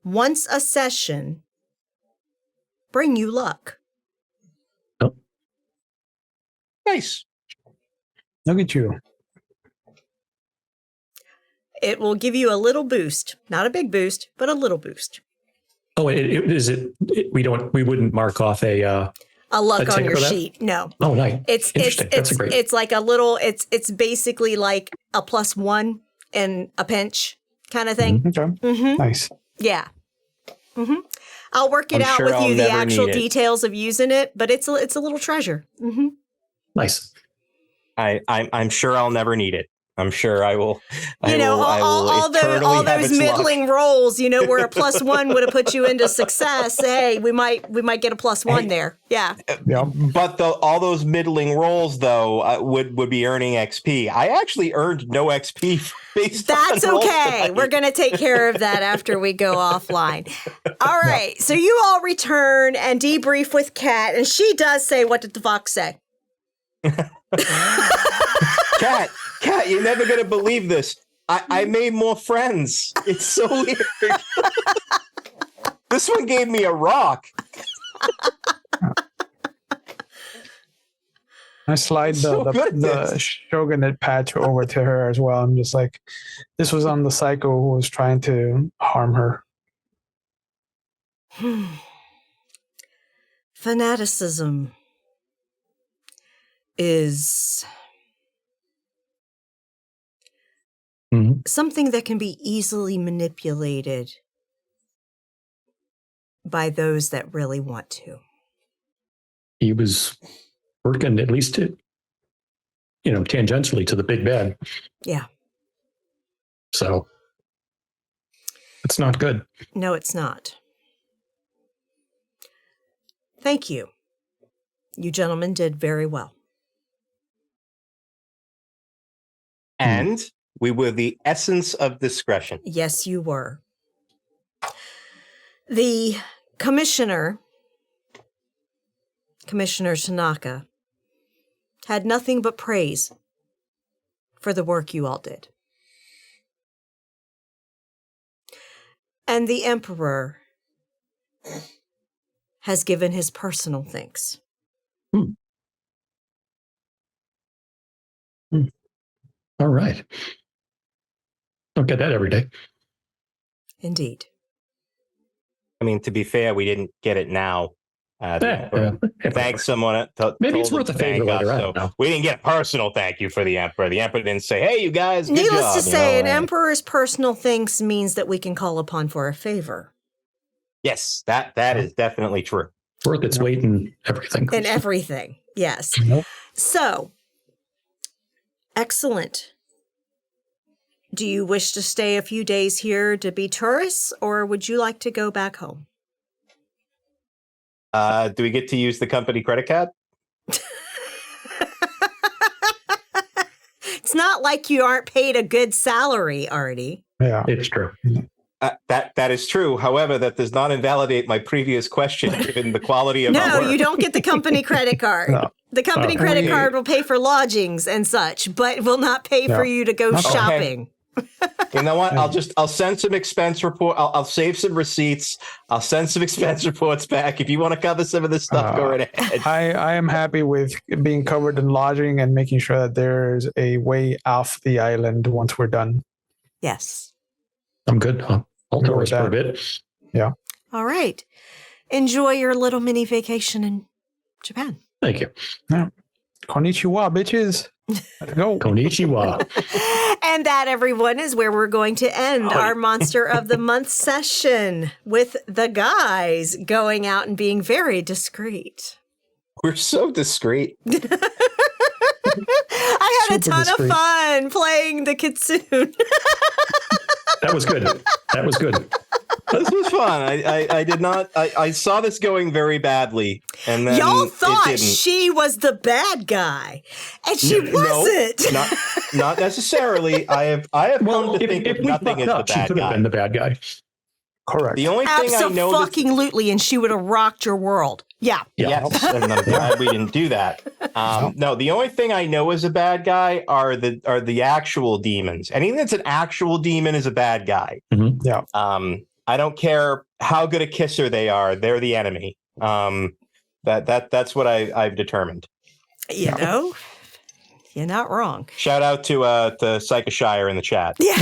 once a session, bring you luck. Nice. Look at you. It will give you a little boost. Not a big boost, but a little boost. Oh, we wouldn't mark off a luck a on tick your for that? sheet. No. Oh, nice. It's Interesting. That's a great. it's like a little it's basically like a +1 in a pinch kind of thing. Okay. Mm-hmm. Nice. Yeah. Mm-hmm. I'll work it I'm out sure with I'll you, the never actual need it. details of using it, but it's a little treasure. Mm-hmm. Nice. I'm sure I'll never need it. I'm sure I will. You know, all those middling rolls, you know, where a +1 would have put you into success. Hey, we might get a +1 there. Yeah. Yeah. But all those middling rolls, though, would be earning XP. I actually earned no XP based That's on rolls okay. tonight. We're going to take care of that after we go offline. All right. So you all return and debrief with Kat, and she does say, "What did the fox say?" Kat, you're never going to believe this. I made more friends. It's so weird. This one gave me a rock. I slide So good at the this. shogunate patch over to her as well. I'm just like, this was on the psycho who was trying to harm her. Fanaticism is Mhm. something that can be easily manipulated by those that really want to. He was working at least tangentially to the big bad. Yeah. So it's not good. No, it's not. Thank you. You gentlemen did very well. And we were the essence of discretion. Yes, you were. The Commissioner Tanaka, had nothing but praise for the work you all did. And the Emperor has given his personal thanks. All right. Don't get that every day. Indeed. I mean, to be fair, we didn't get it now. Thanks someone. Maybe it's told worth a to thank favor us, later. I so don't know. we didn't get a personal thank you for the Emperor. The Emperor didn't say, "Hey, you guys, good Needless job," to say, an and- Emperor's personal thanks means that we can call upon for a favor. Yes, that is definitely true. Worth its weight in everything. In everything, yes. Nope. So, excellent. Do you wish to stay a few days here to be tourists, or would you like to go back home? Do we get to use the company credit card? It's not like you aren't paid a good salary, Artie. Yeah. It's true. That is true. However, that does not invalidate my previous question, given the quality of our No, work. you don't get the company credit card. No. The company credit card will pay for lodgings and such, but will not pay for you to go Okay. shopping. You know what? I'll send some expense report. I'll save some receipts. I'll send some expense reports back. If you want to cover some of this stuff, go right ahead. I am happy with being covered in lodging and making sure that there's a way off the island once we're done. Yes. I'm good. I'll Go tourist with for a that. bit. Yeah. All right. Enjoy your little mini vacation in Japan. Thank you. Konnichiwa, bitches. Let's go. Konnichiwa. And that, everyone, is where we're going to end our Monster of the Month session with the guys going out and being very discreet. We're so discreet. I had a Super ton discreet. of fun playing the kitsune. That was good. That was good. This was fun. I did not. I saw this going very badly, and then Y'all it thought didn't. she was the bad guy, and she wasn't. No, not necessarily. I have come to think if of we nothing fucked as the up, she bad could have guy. been the bad guy. Correct. The only thing I know that Absolutely, and she would have rocked your world. Yeah. yes, and I'm glad we didn't do that. No, the only thing I know is a bad guy are the actual demons. Anything that's an actual demon is a bad guy. Mhm. Yeah. I don't care how good a kisser they are; they're the enemy. That's what I've determined. You know, you're not wrong. Shout out to Psychoshire in the chat. Yeah.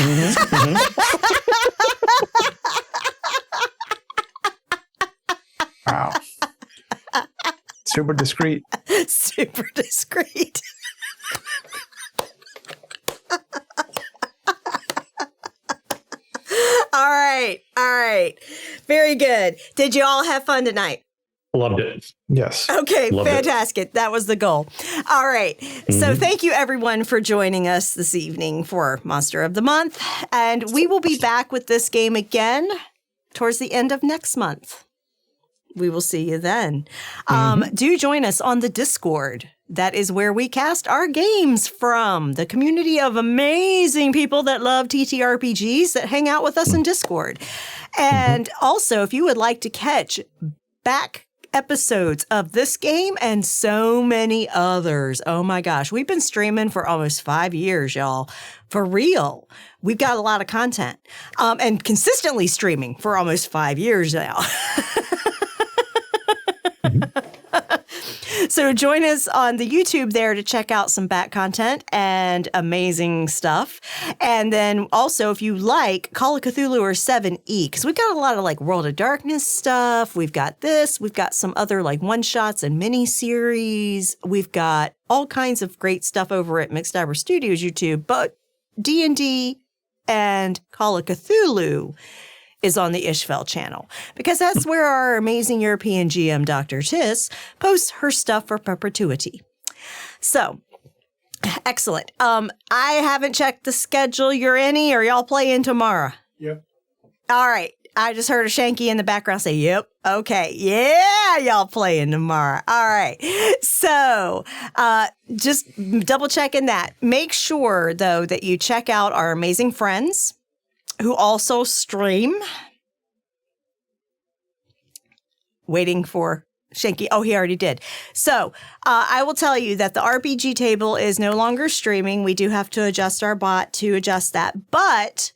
Wow. Super discreet. Super discreet. All right. All right. Very good. Did you all have fun tonight? Loved it. Yes. Okay, Loved it. fantastic. That was the goal. All right. So thank you everyone for joining us this evening for Monster of the Month. And we will be back with this game again towards the end of next month. We will see you then. Do join us on the Discord. That is where we cast our games from. The community of amazing people that love TTRPGs that hang out with us in Discord. And also, if you would like to catch back episodes of this game and so many others. Oh my gosh. We've been streaming for almost 5 years, y'all. For real. We've got a lot of content. And consistently streaming for almost 5 years now. So join us on the YouTube there to check out some back content and amazing stuff. And then also, if you like Call of Cthulhu or 7E, because we've got a lot of like World of Darkness stuff. We've got this. We've got some other like one-shots and mini-series. We've got all kinds of great stuff over at McStabber Studios YouTube. But D&D and Call of Cthulhu is on the Ishfel channel, because that's where our amazing European GM, Dr. Tiss, posts her stuff for perpetuity. So, excellent. I haven't checked the schedule. You're any, or y'all playing tomorrow? Yep. All right. I just heard a Shanky in the background say, yep. Okay. Yeah, y'all playing tomorrow. All right. So, just double checking that. Make sure, though, that you check out our amazing friends who also stream. Waiting for Shanky. Oh, he already did. So I will tell you that the RPG table is no longer streaming. We do have to adjust our bot to adjust that. But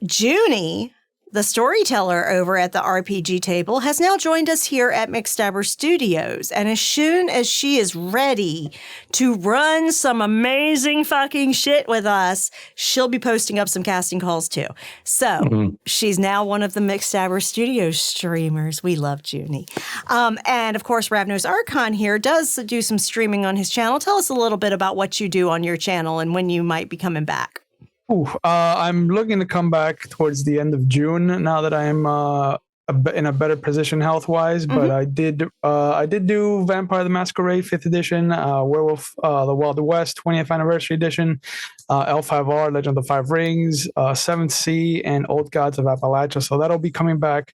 Junie, the storyteller over at the RPG table, has now joined us here at McStabber Studios. And as soon as she is ready to run some amazing fucking shit with us, she'll be posting up some casting calls too. So she's now one of the McStabber Studios streamers. We love Junie. And of course, Ravnos Archon here does do some streaming on his channel. Tell us a little bit about what you do on your channel and when you might be coming back. I'm looking to come back towards the end of June now that I'm in a better position health-wise. But I did do Vampire the Masquerade 5th edition, Werewolf the Wild West 20th Anniversary Edition, L5R Legend of the Five Rings, 7th Sea, and Old Gods of Appalachia. So that'll be coming back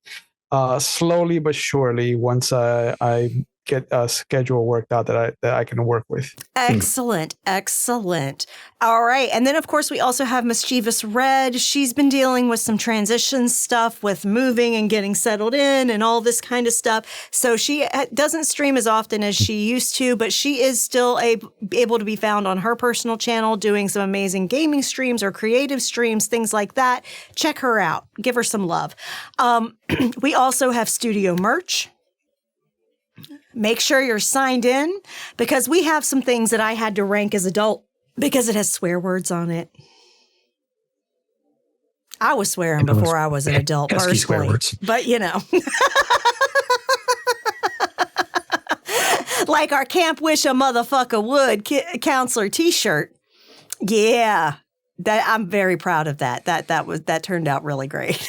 slowly but surely once I get a schedule worked out that I can work with. Excellent. Excellent. All right. And then, of course, we also have Mischievous Red. She's been dealing with some transition stuff with moving and getting settled in and all this kind of stuff. So she doesn't stream as often as she used to, but she is still able to be found on her personal channel doing some amazing gaming streams or creative streams, things like that. Check her out. Give her some love. We also have studio merch. Make sure you're signed in because we have some things that I had to rank as adult because it has swear words on it. I was swearing before I was an adult pesky swear personally, words. but like our Camp Wish a Motherfucker Would counselor t-shirt. Yeah, that I'm very proud of that. That turned out really great.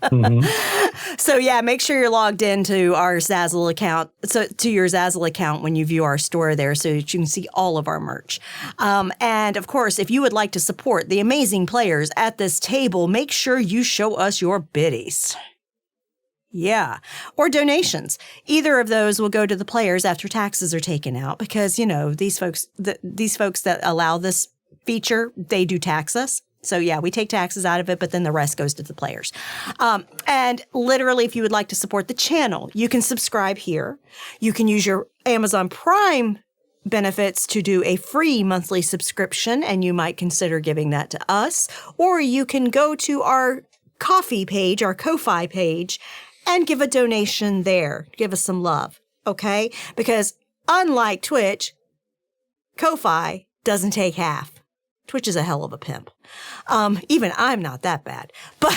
Mm-hmm. So yeah, make sure you're logged into our Zazzle account, to your Zazzle account when you view our store there so that you can see all of our merch. And of course, if you would like to support the amazing players at this table, make sure you show us your biddies. Yeah. Or donations. Either of those will go to the players after taxes are taken out because, these folks that allow this feature, they do tax us. So yeah, we take taxes out of it, but then the rest goes to the players. And literally, if you would like to support the channel, you can subscribe here. You can use your Amazon Prime benefits to do a free monthly subscription, and you might consider giving that to us. Or you can go to our KoFi page, our KoFi page, and give a donation there. Give us some love, okay? Because unlike Twitch, KoFi doesn't take half. Twitch is a hell of a pimp. Even I'm not that bad. But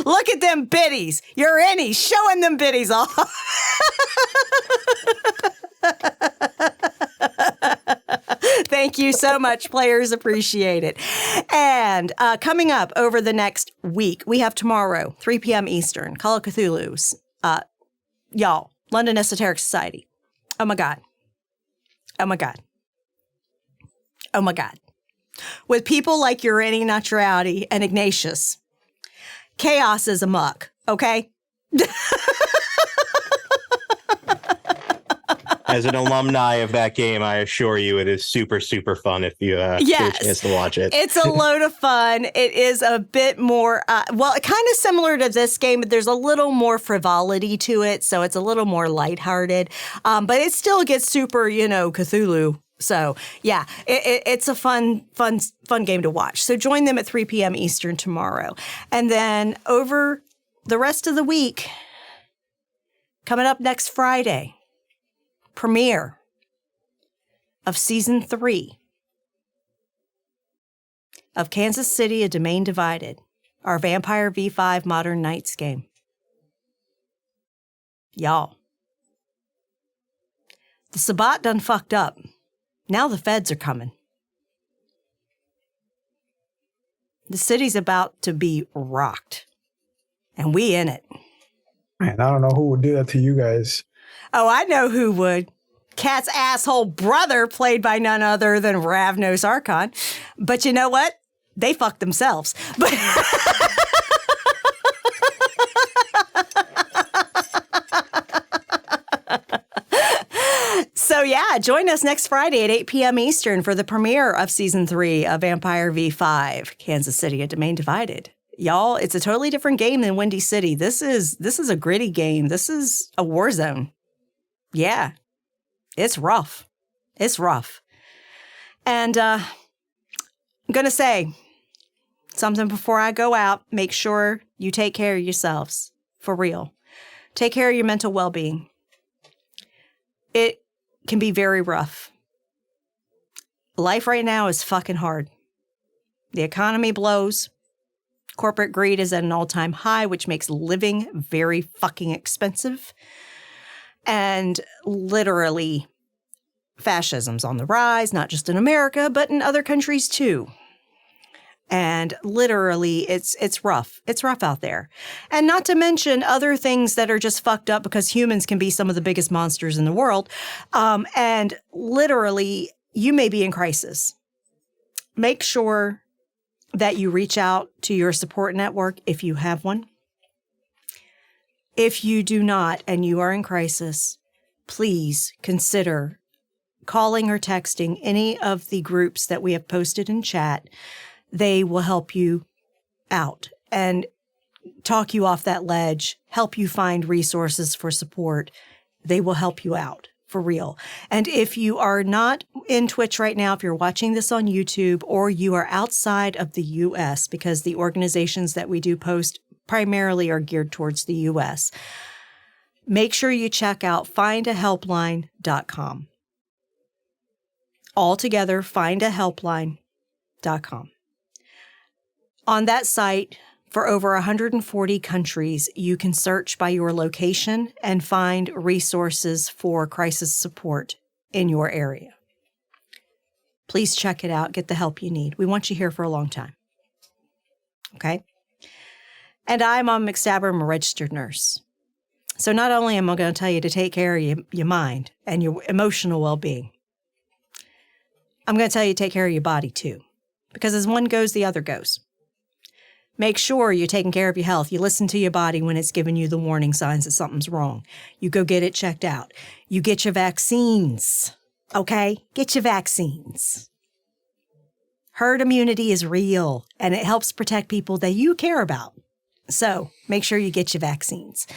look at them biddies. You're any showing them biddies off. Thank you so much, players. Appreciate it. And coming up over the next week, we have tomorrow, 3 p.m. Eastern, Call of Cthulhu's. Y'all, London Esoteric Society. Oh my God. Oh my God. Oh my God. With people like Urani Naturality and Ignatius, chaos is amok, okay? As an alumni of that game, I assure you it is super, super fun if you get a chance to watch it. It's a load of fun. It is a bit more, kind of similar to this game, but there's a little more frivolity to it, so it's a little more lighthearted. But it still gets super, Cthulhu. So, yeah, it's a fun game to watch. So join them at 3 p.m. Eastern tomorrow. And then over the rest of the week, coming up next Friday, premiere of season 3 of Kansas City: A Domain Divided, our Vampire V5 Modern Knights game. Y'all, the Sabbat done fucked up. Now the feds are coming. The city's about to be rocked, and we in it. Man, I don't know who would do that to you guys. Oh, I know who would. Cat's asshole brother, played by none other than Ravnos Archon. But you know what? They fucked themselves. But so yeah, join us next Friday at 8 p.m. Eastern for the premiere of Season 3 of Vampire V5, Kansas City: A Domain Divided. Y'all, it's a totally different game than Windy City. This is a gritty game. This is a war zone. Yeah, it's rough. It's rough. And I'm going to say something before I go out. Make sure you take care of yourselves. For real. Take care of your mental well-being. It can be very rough. Life right now is fucking hard. The economy blows. Corporate greed is at an all-time high, which makes living very fucking expensive. And literally, fascism's on the rise, not just in America, but in other countries too. And literally, it's rough. It's rough out there. And not to mention other things that are just fucked up because humans can be some of the biggest monsters in the world. And literally, you may be in crisis. make sure that you reach out to your support network if you have one. If you do not and you are in crisis, please consider calling or texting any of the groups that we have posted in chat. They will help you out and talk you off that ledge, help you find resources for support. They will help you out for real. And if you are not in Twitch right now, if you're watching this on YouTube or you are outside of the US, because the organizations that we do post primarily are geared towards the US, make sure you check out findahelpline.com. Altogether, findahelpline.com. On that site, for over 140 countries, you can search by your location and find resources for crisis support in your area. Please check it out. Get the help you need. We want you here for a long time. Okay? And I'm on McStabber. I'm a registered nurse. So not only am I going to tell you to take care of your mind and your emotional well-being, I'm going to tell you to take care of your body too. Because as one goes, the other goes. Make sure you're taking care of your health. You listen to your body when it's giving you the warning signs that something's wrong. You go get it checked out. You get your vaccines, okay? Get your vaccines. Herd immunity is real, and it helps protect people that you care about. So make sure you get your vaccines.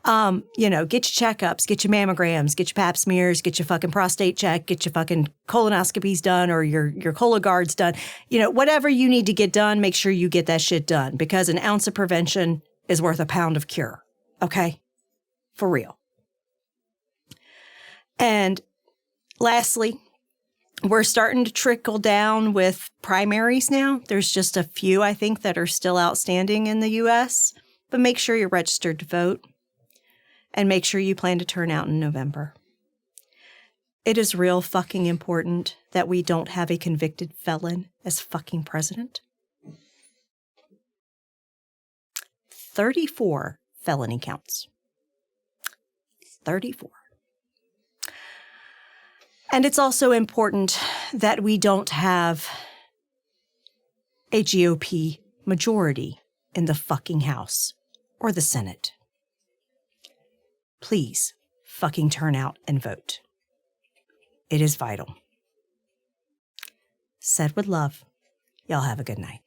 Get your checkups, get your mammograms, get your pap smears, get your fucking prostate check, get your fucking colonoscopies done or your Cologuards done. Whatever you need to get done, make sure you get that shit done because an ounce of prevention is worth a pound of cure. Okay? For real. And lastly, we're starting to trickle down with primaries now. There's just a few, I think, that are still outstanding in the U.S., but make sure you're registered to vote and make sure you plan to turn out in November. It is real fucking important that we don't have a convicted felon as fucking president. 34 felony counts. 34. And it's also important that we don't have a GOP majority in the fucking House or the Senate. Please fucking turn out and vote. It is vital. Said with love. Y'all have a good night.